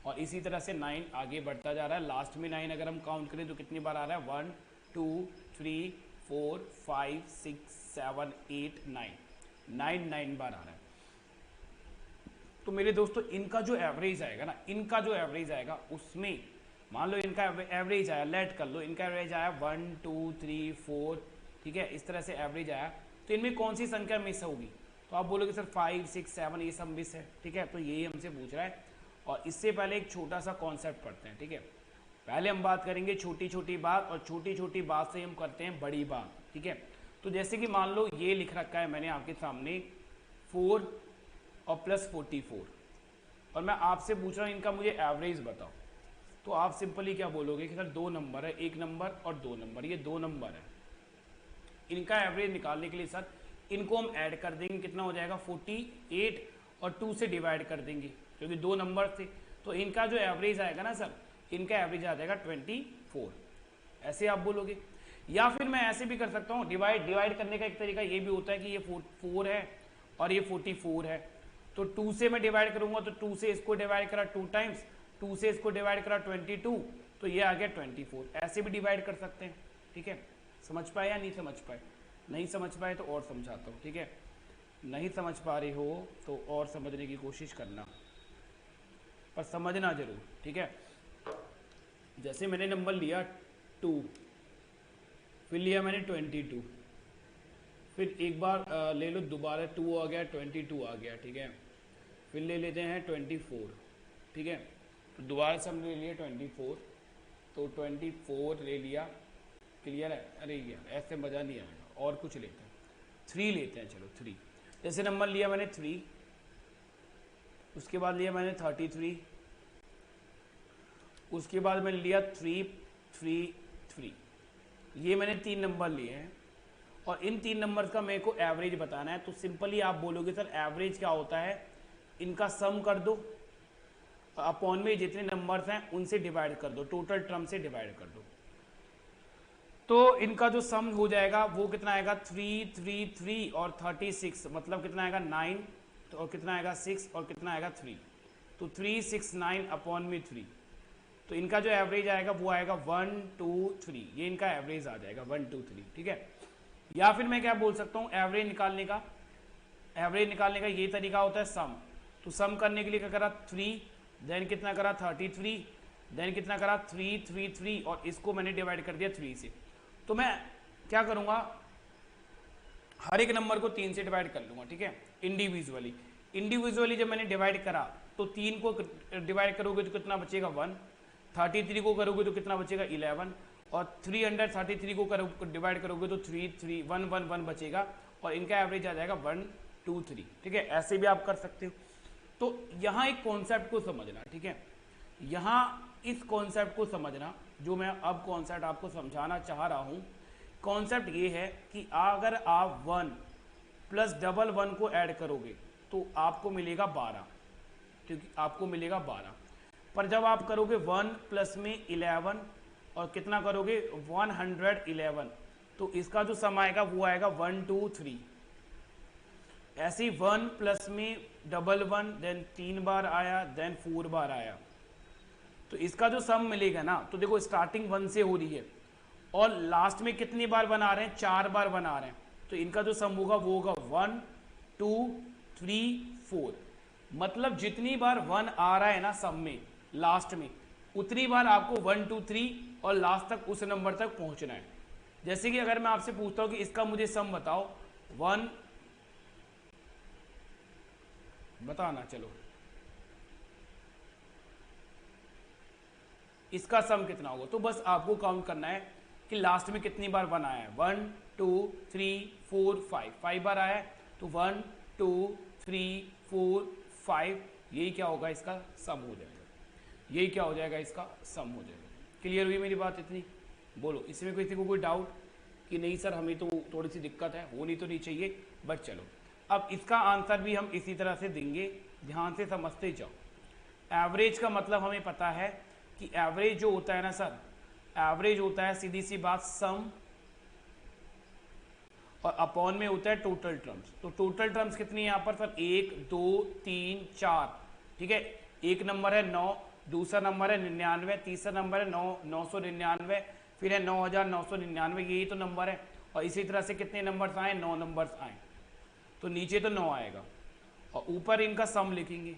और इसी तरह से 9 आगे बढ़ता जा रहा है। लास्ट में 9 अगर हम काउंट करें तो कितनी बार आ रहा है, 1 2 3 4 5 6 7 8 9 9 बार आ रहा है। तो मेरे दोस्तों इनका जो एवरेज आएगा ना, इनका जो एवरेज आएगा उसमें मान लो इनका एवरेज आया, लेट कर लो इनका एवरेज आया 1 2 3 4, ठीक है, इस तरह से एवरेज आया। तो इनमें कौन सी संख्या मिस होगी, तो आप बोलोगे सर 5 6 7 ये सब मिस है, ठीक है। तो यही हमसे पूछ रहा है। और इससे पहले एक छोटा सा कॉन्सेप्ट पढ़ते हैं, ठीक है। पहले हम बात करेंगे छोटी छोटी बात और छोटी छोटी बात से हम करते हैं बड़ी बात, ठीक है। तो जैसे कि मान लो ये लिख रखा है मैंने आपके सामने 4 और प्लस 44 और मैं आपसे पूछ रहा हूँ इनका मुझे एवरेज बताओ। तो आप सिंपली क्या बोलोगे कि सर 2 नंबर है, 1 नंबर और 2 नंबर, ये 2 नंबर है। इनका एवरेज निकालने के लिए सर इनको हम ऐड कर देंगे, कितना हो जाएगा 48 और 2 से डिवाइड कर देंगे क्योंकि 2 नंबर थे। तो इनका जो एवरेज आएगा ना सर, इनका एवरेज आ जाएगा 24, ऐसे आप बोलोगे। या फिर मैं ऐसे भी कर सकता हूँ, डिवाइड करने का एक तरीका ये भी होता है कि ये 4 है और ये 44 है। तो 2 से मैं डिवाइड करूंगा तो 2 से इसको डिवाइड करा 2 टाइम्स, 2 से इसको डिवाइड करा 22, तो ये आ गया 24। ऐसे भी डिवाइड कर सकते हैं, ठीक है। समझ पाए या नहीं समझ पाए? नहीं समझ पाए तो और समझाता हूँ, ठीक है। नहीं समझ पा रहे हो तो और समझने की कोशिश करना, पर समझना जरूर, ठीक है। जैसे मैंने नंबर लिया 2, फिर लिया मैंने 22, फिर एक बार ले लो दोबारा 2 आ गया, 22 आ गया, ठीक है। फिर ले लेते हैं 24, ठीक है। तो दोबारा से हमने ले लिया 24, तो 24 ले लिया, क्लियर है। अरे यार ऐसे मज़ा नहीं आएगा, और कुछ लेते हैं, 3 लेते हैं, चलो 3। जैसे नंबर लिया मैंने 3, उसके बाद लिया मैंने 33, उसके बाद मैंने लिया 3 3 3। ये मैंने 3 नंबर लिए हैं और इन 3 नंबर का मेरे को एवरेज बताना है। तो सिंपली आप बोलोगे सर एवरेज क्या होता है, इनका सम कर दो, अपॉन में जितने नंबर्स हैं उनसे डिवाइड कर दो, टोटल टर्म से डिवाइड कर दो। तो इनका जो सम हो जाएगा वो कितना आएगा 3 3 3 और 36, मतलब कितना आएगा 9, तो और कितना आएगा 6 और कितना आएगा 3, तो 369 अपॉन में 3। तो इनका जो एवरेज आएगा वो आएगा 1 2 3, ये इनका एवरेज आ जाएगा 1 2 3, ठीक है। या फिर मैं क्या बोल सकता हूँ, एवरेज निकालने का ये तरीका होता है सम। तो सम करने के लिए क्या करा 3, देन कितना करा 33, देन कितना करा 3 3 3 और इसको मैंने डिवाइड कर दिया 3 से। तो मैं क्या करूंगा, हर एक नंबर को 3 से डिवाइड कर लूंगा, ठीक है, इंडिविजुअली जब मैंने डिवाइड करा तो 3 को डिवाइड करोगे तो कितना बचेगा 1, 33 को करोगे तो कितना बचेगा 11 और 333 को डिवाइड करोगे तो 3 3 1 1 1 बचेगा और इनका एवरेज आ जाएगा 1 2 3, ठीक है। ऐसे भी आप कर सकते हो। तो यहाँ एक कॉन्सेप्ट को समझना, ठीक है, यहाँ इस कॉन्सेप्ट को समझना जो मैं अब कॉन्सेप्ट आपको समझाना चाह रहा हूँ। कॉन्सेप्ट ये है कि अगर आप 1 प्लस डबल 1 को ऐड करोगे तो आपको मिलेगा 12, क्योंकि आपको मिलेगा 12। पर जब आप करोगे 1 प्लस में 11 और कितना करोगे 111, तो इसका जो सम आएगा वो आएगा 1 2 3। ऐसे 1 प्लस में डबल 1 देन 3 बार आया, देन 4 बार आया, तो इसका जो सम मिलेगा ना, तो देखो स्टार्टिंग 1 से हो रही है और लास्ट में कितनी बार बना रहे हैं, 4 बार बना रहे हैं, तो इनका जो सम होगा वो होगा 1 2 3 4। मतलब जितनी बार 1 आ रहा है ना सम में लास्ट में, उतनी बार आपको 1 2 3 और लास्ट तक उस नंबर तक पहुंचना है। जैसे कि अगर मैं आपसे पूछता हूं कि इसका मुझे सम बताओ, 1 बताना, चलो इसका सम कितना होगा, तो बस आपको काउंट करना है कि लास्ट में कितनी बार 1 आया है। 1 2 3 4 5 बार आया है, तो 1 2 3 4 5, यही क्या होगा इसका सम हो जाएगा, यही क्या हो जाएगा इसका सम हो जाएगा। क्लियर हुई मेरी बात इतनी? बोलो, इसमें किसी को कोई डाउट कि नहीं सर हमें तो थोड़ी सी दिक्कत है, होनी तो नहीं चाहिए, बट चलो अब इसका आंसर भी हम इसी तरह से देंगे, ध्यान से समझते जाओ। एवरेज का मतलब हमें पता है कि एवरेज जो होता है ना सर, एवरेज होता है सीधी सी बात सम और अपॉन में होता है टोटल टर्म्स। तो टोटल टर्म्स कितनी है यहाँ पर सर, 1 2 3 4, ठीक है। एक नंबर है 9, दूसरा नंबर है 99, तीसरा नंबर है 999, फिर है 9999, यही तो नंबर है। और इसी तरह से कितने नंबर्स आए, 9 नंबर्स आए, तो नीचे तो 9 आएगा और ऊपर इनका सम लिखेंगे।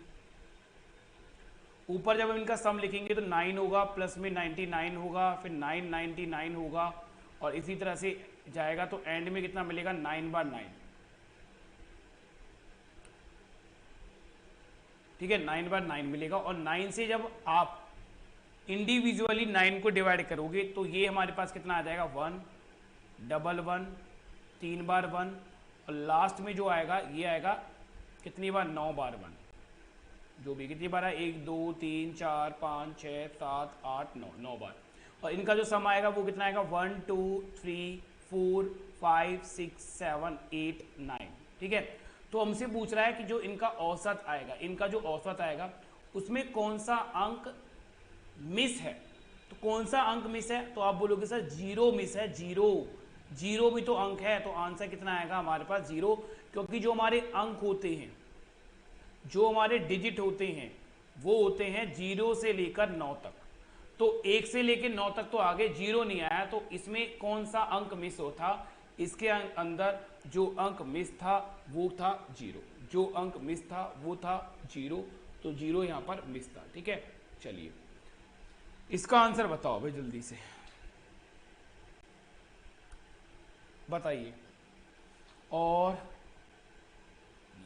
ऊपर जब हम इनका सम लिखेंगे तो 9 होगा, प्लस में 99 होगा, फिर 999 होगा और इसी तरह से जाएगा। तो एंड में कितना मिलेगा, 9 बार 9, ठीक है, 9 बार 9 मिलेगा। और 9 से जब आप इंडिविजुअली 9 को डिवाइड करोगे तो ये हमारे पास कितना आ जाएगा, 1 डबल 1 3 बार 1 और लास्ट में जो आएगा ये आएगा कितनी बार, 9 बार 1, जो भी कितनी बार है, 1 2 3 4 5 6 7 8 9, 9 बार। और इनका जो सम आएगा वो कितना आएगा, 1 2 3 4 5 6 7 8 9, ठीक है। तो हमसे पूछ रहा है कि जो इनका औसत आएगा, इनका जो औसत आएगा उसमें कौन सा अंक मिस है। तो कौन सा अंक मिस है, तो आप बोलोगे सर 0 मिस है, 0 भी तो अंक है, तो आंसर कितना आएगा हमारे पास 0, क्योंकि जो हमारे अंक होते हैं, जो हमारे डिजिट होते हैं वो होते हैं 0 से लेकर 9 तक। तो 1 से लेकर 9 तक तो आगे 0 नहीं आया, तो इसमें कौन सा अंक मिस होता, इसके अंदर जो अंक मिस था वो था 0, जो अंक मिस था वो था 0, तो 0 यहाँ पर मिस था, ठीक है। चलिए इसका आंसर बताओ भाई जल्दी से बताइए। और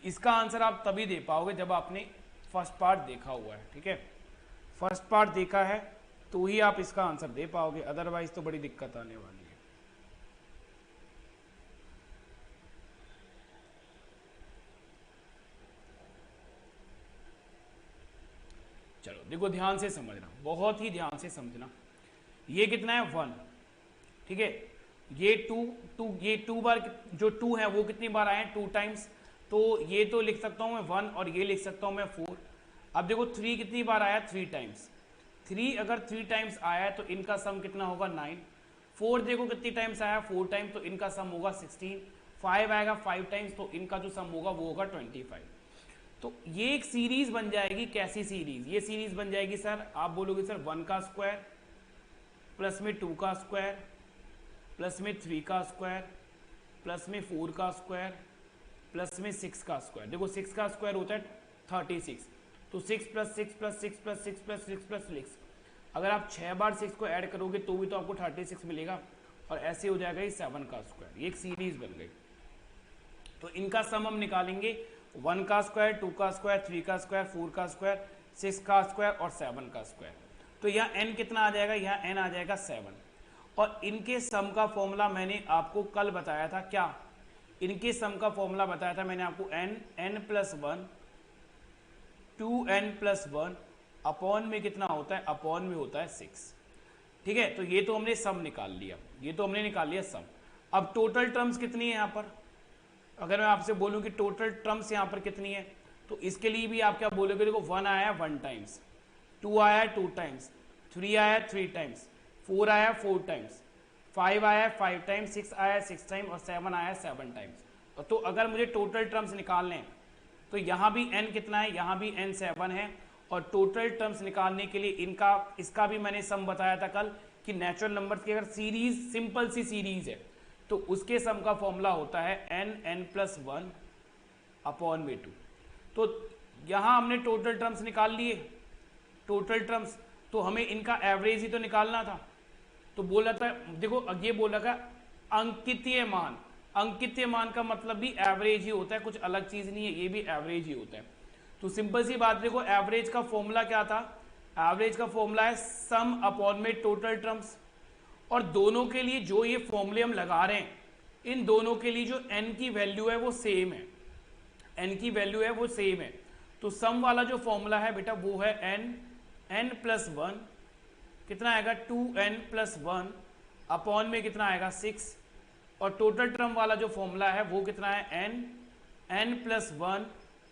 इसका आंसर आप तभी दे पाओगे जब आपने फर्स्ट पार्ट देखा हुआ है, ठीक है। फर्स्ट पार्ट देखा है तो ही आप इसका आंसर दे पाओगे, अदरवाइज तो बड़ी दिक्कत आने वाली है। चलो देखो ध्यान से समझना, बहुत ही ध्यान से समझना। ये कितना है 1, ठीक है। ये 2 ये 2 बार, जो 2 है वो कितनी बार आए हैं, 2 टाइम्स। तो ये तो लिख सकता हूं मैं 1 और ये लिख सकता हूं मैं 4। अब देखो 3 कितनी बार आया, 3 टाइम्स। 3 अगर 3 टाइम्स आया है तो इनका सम कितना होगा 9। 4 देखो कितनी टाइम्स आया, 4 टाइम्स, तो इनका सम होगा 16। 5 आएगा 5 टाइम्स, तो इनका जो सम होगा वो होगा 25। तो ये एक सीरीज बन जाएगी। कैसी सीरीज? ये सीरीज बन जाएगी सर, आप बोलोगे सर 1 का स्क्वायर प्लस में 2 का स्क्वायर प्लस में 3 का स्क्वायर प्लस में 4 का स्क्वायर प्लस में 6 का स्क्वायर। देखो 6 का स्क्वायर होता है 36, तो 6 plus 6 plus 6 plus 6 plus 6 plus 6, अगर आप 6 बार 6 को ऐड करोगे तो भी तो आपको 36 मिलेगा, और ऐसे हो जाएगा ये 7 का स्क्वायर। ये एक सीरीज बन गई। तो इनका सम हम निकालेंगे 1 का स्क्वायर, 2 का स्क्वायर, 3 का स्क्वायर, 4 का स्क्वायर, 6 का स्क्वायर और 7 का स्क्वायर। तो यहाँ n कितना आ जाएगा? यहाँ n आ जाएगा 7। और इनके सम का फॉर्मूला मैंने आपको कल बताया था। क्या? इनके सम का फॉर्मूला बताया था मैंने आपको, n plus 1 2n plus 1 upon में कितना होता है? अपॉन में होता है 6। ठीक है, तो ये तो हमने सम निकाल लिया, ये तो हमने निकाल लिया सम। अब टोटल टर्म्स कितनी है यहाँ पर? अगर मैं आपसे बोलूं कि टोटल टर्म्स यहाँ पर कितनी है, तो इसके लिए भी आप क्या बोलोगे? देखो 1 आया 1 टाइम्स, 2 आया 2 टाइम्स, 3 आया 3 टाइम्स, 4 आया 4 टाइम्स, 5 आया 5 टाइम्स, 6 आया 6 टाइम्स और 7 आया 7 टाइम्स। तो अगर मुझे टोटल टर्म्स निकालने हैं तो यहाँ भी n कितना है? यहाँ भी n 7 है। और टोटल टर्म्स निकालने के लिए इसका भी मैंने सम बताया था कल कि नेचुरल नंबर्स की अगर सीरीज, सिंपल सी सीरीज है, तो उसके सम का फॉर्मूला होता है n प्लस 1 अपॉन में 2। तो यहाँ हमने टोटल टर्म्स निकाल लिए, टोटल टर्म्स, तो हमें इनका एवरेज ही तो निकालना था। तो बोला था, देखो ये बोला था अंकितीय मान। अंकितीय मान का मतलब भी एवरेज ही होता है, कुछ अलग चीज नहीं है, ये भी एवरेज ही होता है। तो सिंपल सी बात, देखो एवरेज का फॉर्मूला क्या था? एवरेज का फॉर्मूला है सम अपॉन में टोटल टर्म्स। और दोनों के लिए जो ये फॉर्मूले हम लगा रहे हैं, इन दोनों के लिए जो n की वैल्यू है वो सेम है, n की वैल्यू है वो सेम है। तो सम वाला जो फॉर्मूला है बेटा वो है n प्लस 1 कितना आएगा? 2n प्लस 1 अपॉन में कितना आएगा? 6। और टोटल टर्म वाला जो फॉर्मूला है वो कितना है? n प्लस 1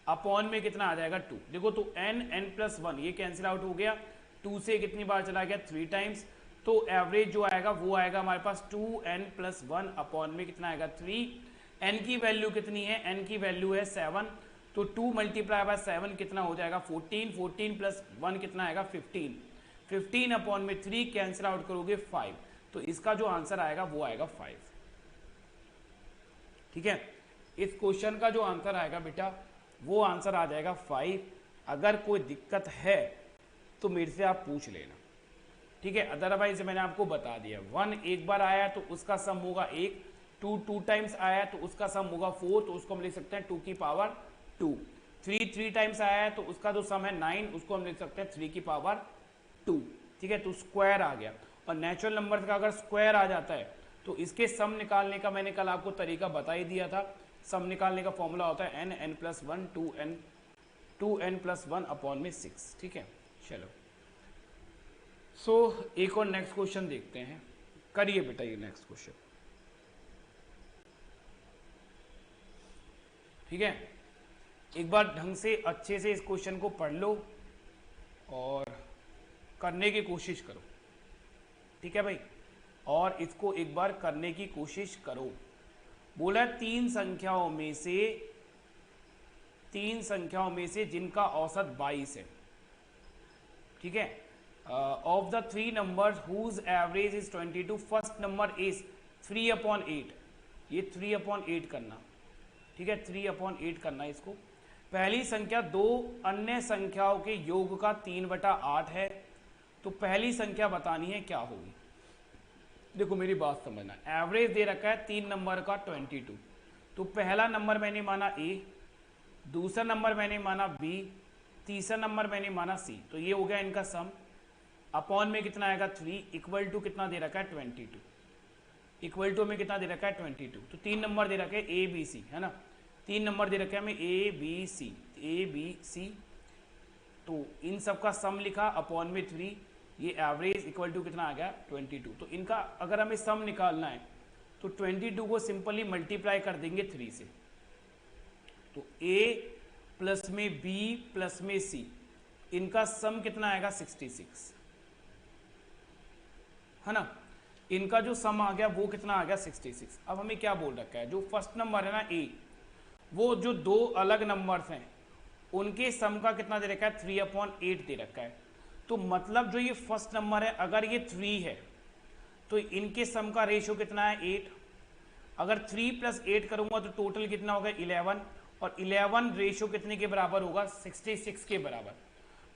अपॉन में कितना आ जाएगा? 2। देखो तो n प्लस 1 ये कैंसिल आउट हो गया, 2 से कितनी बार चला गया? 3 टाइम्स। तो एवरेज जो आएगा वो आएगा हमारे पास 2n प्लस 1 अपॉन में कितना आएगा? 3। n की वैल्यू कितनी है? n की वैल्यू है 7। तो 2 मल्टीप्लाई बाय 7 कितना हो जाएगा? 14। 14 प्लस 1 कितना आएगा? 15। 15 अपॉन में 3 कैंसिल आउट करोगे 5। तो इसका जो आंसर आएगा वो आएगा 5। ठीक है, इस क्वेश्चन का जो आंसर आएगा बेटा वो आंसर आ जाएगा 5। अगर कोई दिक्कत है तो मेरे से आप पूछ लेना। ठीक है, अदरवाइज मैंने आपको बता दिया, 1 एक बार आया तो उसका सम होगा 1, 2 2 टाइम्स आया तो उसका सम होगा 4, तो उसको हम लिख सकते हैं 2 की पावर 2। 3 3 टाइम्स आया है तो उसका जो सम है 9, उसको हम लिख सकते हैं 3 की पावर 2। ठीक है, तो स्क्वायर आ गया। और नेचुरल नंबर का अगर स्क्वायर आ जाता है तो इसके सम निकालने का मैंने कल आपको तरीका बता ही दिया था। सम निकालने का फॉर्मूला होता है n plus 1 2n plus 1 upon में 6। ठीक है, चलो सो एक और नेक्स्ट क्वेश्चन देखते हैं। करिए बेटा ये नेक्स्ट क्वेश्चन। ठीक है, एक बार ढंग से अच्छे से इस क्वेश्चन को पढ़ लो और करने की कोशिश करो। ठीक है भाई, और इसको एक बार करने की कोशिश करो। बोला 3 संख्याओं में से जिनका औसत 22 है। ठीक है, of the 3 numbers whose average is 22, first number is 3/8। ये 3/8 करना। ठीक है, 3/8 करना इसको। पहली संख्या 2 अन्य संख्याओं के योग का 3/8 है। तो पहली संख्या बतानी है क्या होगी। देखो मेरी बात समझना, एवरेज दे रखा है 3 नंबर का 22। तो पहला नंबर मैंने माना A, दूसरा नंबर मैंने माना B, तीसरा नंबर मैंने माना C। तो ये हो गया इनका सम। अपॉन में कितना आएगा 3, इक्वल टू कितना दे रखा है 22। इक्वल टू में कितना दे रखा है 22। तो 3 नंबर दे रखे A B C, है ना। 3 नंबर दे रखे हमें A B C। तो इन सब का सम लिखा अपॉन में 3, ये एवरेज इक्वल टू कितना आ गया 22। तो इनका अगर हमें सम निकालना है तो 22 को सिंपली मल्टीप्लाई कर देंगे 3 से। तो A प्लस में B प्लस में C, इनका सम कितना आएगा 66, है ना। इनका जो सम आ गया वो कितना आ गया 66। अब हमें क्या बोल रखा है, जो फर्स्ट नंबर है ना ए, वो जो दो अलग नंबर्स हैं उनके सम का कितना दे रखा है 3/8 दे रखा है। तो मतलब जो ये फर्स्ट नंबर है अगर ये 3 है तो इनके सम का रेशियो कितना है 8। अगर 3 + 8 करूंगा तो टोटल कितना होगा 11, और 11 रेशियो कितने के बराबर होगा 66 के बराबर।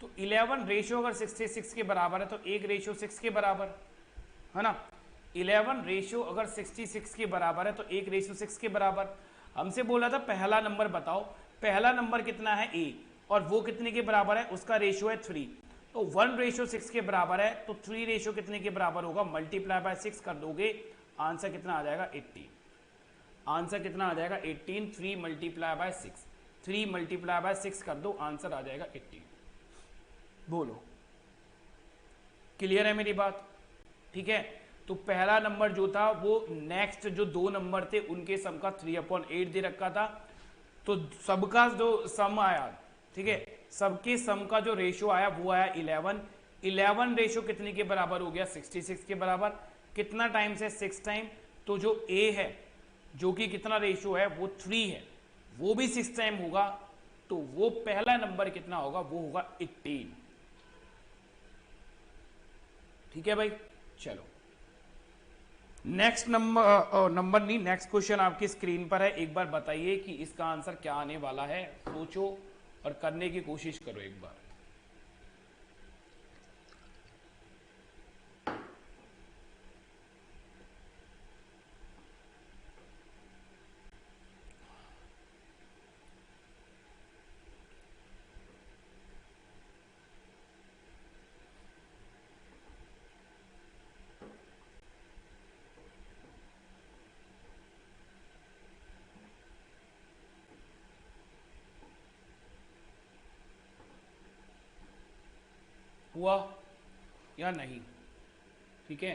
तो 11 रेशियो अगर 66 के बराबर है तो एक रेशियो 6 के बराबर है ना। 11 रेशियो अगर 66 के बराबर है तो एक रेशियो 6 के बराबर। हमसे बोला था पहला नंबर बताओ, पहला नंबर कितना है ए और वो कितने के बराबर है, उसका रेशियो है 3। तो 1:6 के बराबर है तो 3 रेशियो कितने के बराबर होगा, मल्टीप्लाई बाय 6 कर दोगे, आंसर कितना आ जाएगा 18। आंसर कितना आ जाएगा 18। 3 मल्टीप्लाई बाय 6, 3 मल्टीप्लाई बाय 6 कर दो, आंसर आ जाएगा 18। बोलो क्लियर है मेरी बात? ठीक है, तो पहला नंबर जो था वो नेक्स्ट जो दो नंबर थे उनके सम का 3/8 दे रखा था। तो सबका जो सम आया, ठीक है, सबके सम का जो रेशियो आया वो आया 11। 11 रेशियो कितने के बराबर हो गया 66 के बराबर। कितना टाइम से 6 टाइम। तो जो ए है जो कि कितना रेशियो है वो 3 है, वो भी 6 टाइम होगा, तो वो पहला नंबर कितना होगा, वो होगा 18। ठीक है भाई, चलो नेक्स्ट नंबर नहीं, नेक्स्ट क्वेश्चन आपकी स्क्रीन पर है। एक बार बताइए कि इसका आंसर क्या आने वाला है, सोचो और करने की कोशिश करो एक बार। हुआ या नहीं? ठीक है,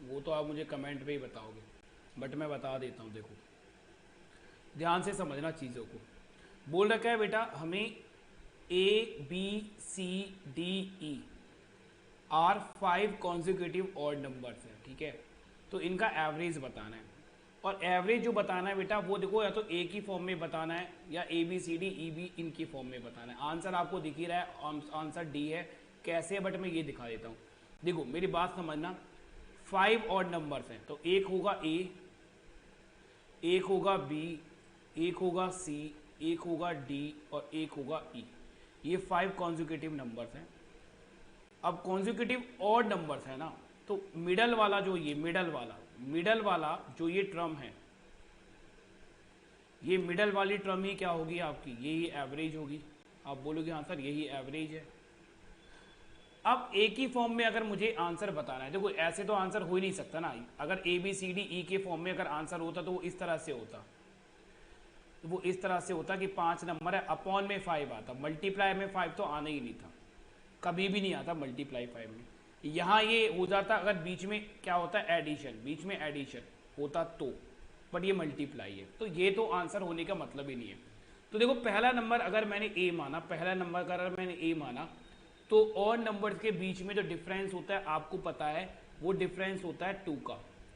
वो तो आप मुझे कमेंट पे ही बताओगे, बट मैं बता देता हूँ। देखो ध्यान से समझना चीज़ों को। बोल रखा है बेटा हमें ABCDE are 5 consecutive odd numbers हैं, ठीक है, तो इनका एवरेज बताना है। और एवरेज जो बताना है बेटा वो देखो या तो ए की फॉर्म में बताना है या ABCDEB इनकी फॉर्म में बताना है। आंसर आपको दिख ही रहा है, आंसर डी है। कैसे है बट मैं ये दिखा देता हूँ। देखो मेरी बात समझना, 5 ऑड नंबर्स हैं तो एक होगा ए, एक होगा बी, एक होगा सी, एक होगा डी और एक होगा ई। ये 5 कॉन्जिक्यूटिव नंबर्स हैं। अब कॉन्जिक्यूटिव ऑड नंबर्स है ना, तो मिडल वाला जो ये मिडल वाला जो ये टर्म है, ये मिडल वाली टर्म ही क्या होगी आपकी, यही एवरेज होगी। आप बोलोगे हाँ सर यही एवरेज है। अब ए की फॉर्म में अगर मुझे आंसर बताना है, देखो ऐसे तो आंसर हो ही नहीं सकता ना। अगर ABCDE के फॉर्म में अगर आंसर होता तो वो इस तरह से होता, तो वो इस तरह से होता कि 5 नंबर है अपॉन में 5 आता, मल्टीप्लाई में 5 तो आना ही नहीं था, कभी भी नहीं आता मल्टीप्लाई 5 में। यहाँ ये हो जाता अगर बीच में क्या होता है एडिशन, बीच में एडिशन होता तो, बट ये मल्टीप्लाई है, तो ये तो आंसर होने का मतलब ही नहीं है। तो देखो पहला नंबर अगर मैंने ए माना, पहला नंबर का अगर मैंने ए माना, तो और नंबर्स के बीच में जो डिफरेंस होता है आपको पता है, वो डिफरेंस होता है 2 का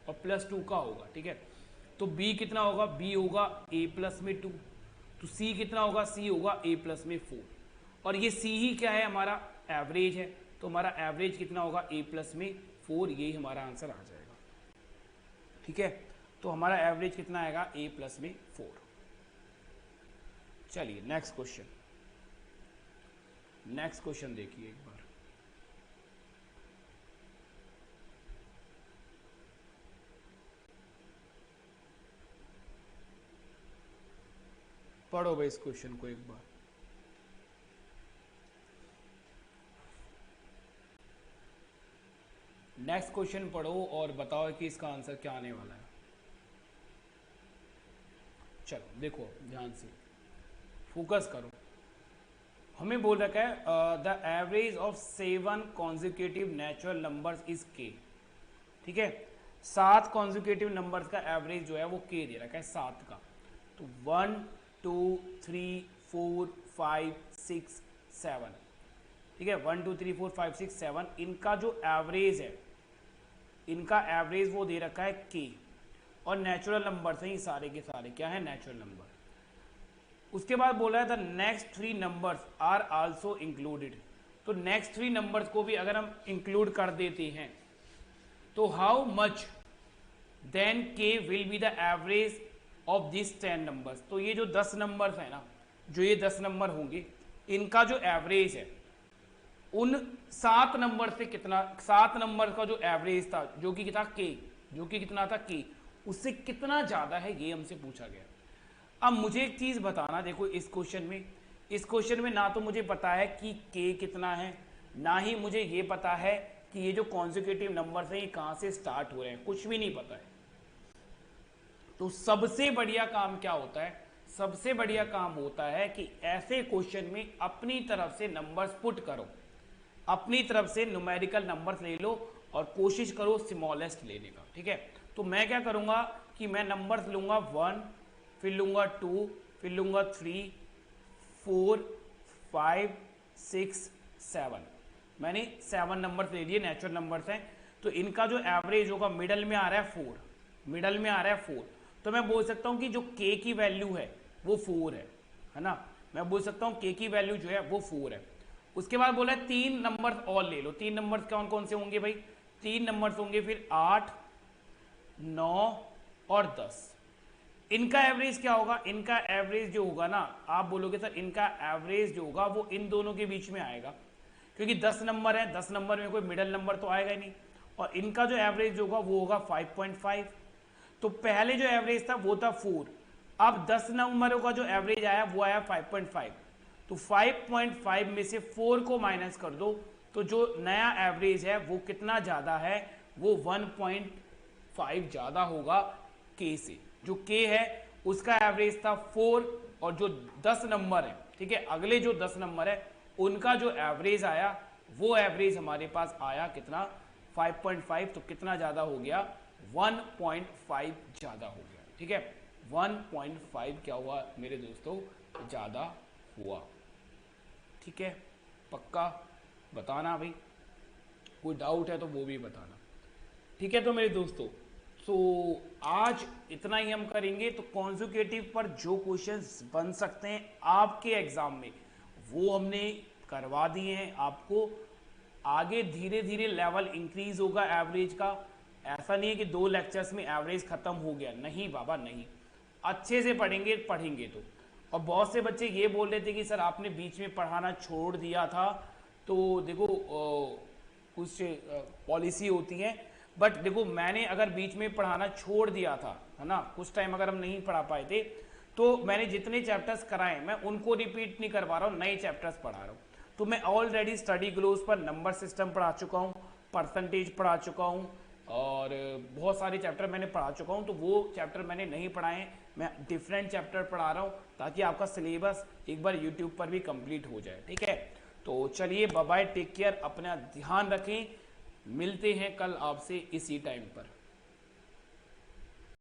और +2 का होगा, ठीक है। तो बी कितना होगा, बी होगा A+2। तो सी कितना होगा, सी होगा A+4। और ये सी ही क्या है, हमारा एवरेज है, तो हमारा एवरेज कितना होगा A+4, यही हमारा आंसर आ जाएगा। ठीक है, तो हमारा एवरेज कितना आएगा A+4। चलिए नेक्स्ट क्वेश्चन, नेक्स्ट क्वेश्चन देखिए एक बार। पढ़ो भाई इस क्वेश्चन को एक बार। नेक्स्ट क्वेश्चन पढ़ो और बताओ कि इसका आंसर क्या आने वाला है। चलो देखो ध्यान से फोकस करो। हमें बोल रखा है the average of 7 consecutive natural numbers is के। ठीक है, 7 कॉन्जिक्यूटिव नंबर्स का एवरेज जो है वो के दे रखा है, 7 का। तो 1 2 3 4 5 6 7, ठीक है, 1 2 3 4 5 6 7 इनका जो एवरेज है इनका एवरेज वो दे रखा है के, और नेचुरल नंबर हैं ये सारे के सारे, क्या है, नेचुरल नंबर। उसके बाद बोला है the next 3 numbers are also included. तो नेक्स्ट 3 नंबर्स को भी अगर हम इंक्लूड कर देते हैं तो हाउ मच देन के will be the average of this 10 numbers. तो ये जो 10 नंबर्स है ना, जो ये 10 नंबर होंगे, इनका जो एवरेज है उन 7 नंबर से कितना, 7 नंबर का जो एवरेज था, जो कि था के, जो कि कितना था के, उससे कितना ज्यादा है, ये हमसे पूछा गया। अब मुझे एक चीज बताना, देखो इस क्वेश्चन में ना तो मुझे पता है कि के कितना है, ना ही मुझे ये पता है कि ये जो कॉन्जिक्यूटिव नंबर्स हैं ये कहां से स्टार्ट हो रहे हैं, कुछ भी नहीं पता है। तो सबसे बढ़िया काम क्या होता है, सबसे बढ़िया काम होता है कि ऐसे क्वेश्चन में अपनी तरफ से नंबर्स पुट करो, अपनी तरफ से न्यूमेरिकल नंबर्स ले लो और कोशिश करो स्मॉलेस्ट लेने का, ठीक है। तो मैं क्या करूंगा कि मैं नंबर्स लूंगा 1, फिर लूंगा 2, फिर लूंगा 3, 4, 5, 6, 7। मैंने 7 नंबर्स ले लिए, नेचुरल नंबर्स हैं। तो इनका जो एवरेज होगा मिडल में आ रहा है 4, मिडल में आ रहा है 4। तो मैं बोल सकता हूं कि जो के की वैल्यू है वो 4 है ना। मैं बोल सकता हूं के की वैल्यू जो है वो 4 है। उसके बाद बोला है 3 नंबर और ले लो। 3 नंबर कौन कौन से होंगे भाई, 3 नंबर होंगे फिर 8, 9 और 10। इनका एवरेज क्या होगा, इनका एवरेज जो होगा ना, आप बोलोगे सर इनका एवरेज जो होगा वो इन दोनों के बीच में आएगा, क्योंकि 10 नंबर है, 10 नंबर में कोई मिडल नंबर तो आएगा ही नहीं। और इनका जो एवरेज होगा वो होगा 5.5। तो पहले जो एवरेज था वो था 4, अब 10 नंबरों का जो एवरेज आया वो आया 5.5। तो 5.5 में से 4 को माइनस कर दो, तो जो नया एवरेज है वो कितना ज्यादा है, वो 1.5 ज्यादा होगा के से। जो के है उसका एवरेज था 4, और जो 10 नंबर है, ठीक है, अगले जो 10 नंबर है उनका जो एवरेज आया वो एवरेज हमारे पास आया कितना, 5.5। तो कितना ज्यादा हो गया, 1.5 ज्यादा हो गया, ठीक है। 1.5 क्या हुआ मेरे दोस्तों, ज्यादा हुआ, ठीक है। पक्का बताना भाई, कोई डाउट है तो वो भी बताना, ठीक है। तो मेरे दोस्तों, तो आज इतना ही हम करेंगे। तो कॉन्जुगेटिव पर जो क्वेश्चंस बन सकते हैं आपके एग्जाम में वो हमने करवा दिए हैं आपको। आगे धीरे धीरे लेवल इंक्रीज होगा एवरेज का। ऐसा नहीं है कि 2 लेक्चर्स में एवरेज खत्म हो गया, नहीं बाबा नहीं, अच्छे से पढ़ेंगे तो। और बहुत से बच्चे ये बोल रहे थे कि सर आपने बीच में पढ़ाना छोड़ दिया था। तो देखो कुछ पॉलिसी होती है, बट देखो मैंने अगर बीच में पढ़ाना छोड़ दिया था, है ना, कुछ टाइम अगर हम नहीं पढ़ा पाए थे, तो मैंने जितने चैप्टर्स कराए मैं उनको रिपीट नहीं करवा रहा हूँ, नए चैप्टर्स पढ़ा रहा हूँ। तो मैं ऑलरेडी स्टडी ग्लोस पर नंबर सिस्टम पढ़ा चुका हूँ, परसेंटेज पढ़ा चुका हूँ, और बहुत सारे चैप्टर मैंने पढ़ा चुका हूँ। तो वो चैप्टर मैंने नहीं पढ़ाए हैं, मैं डिफरेंट चैप्टर पढ़ा रहा हूँ ताकि आपका सिलेबस एक बार यूट्यूब पर भी कंप्लीट हो जाए, ठीक है। तो चलिए बाय बाय, टेक केयर, अपना ध्यान रखें, मिलते हैं कल आपसे इसी टाइम पर।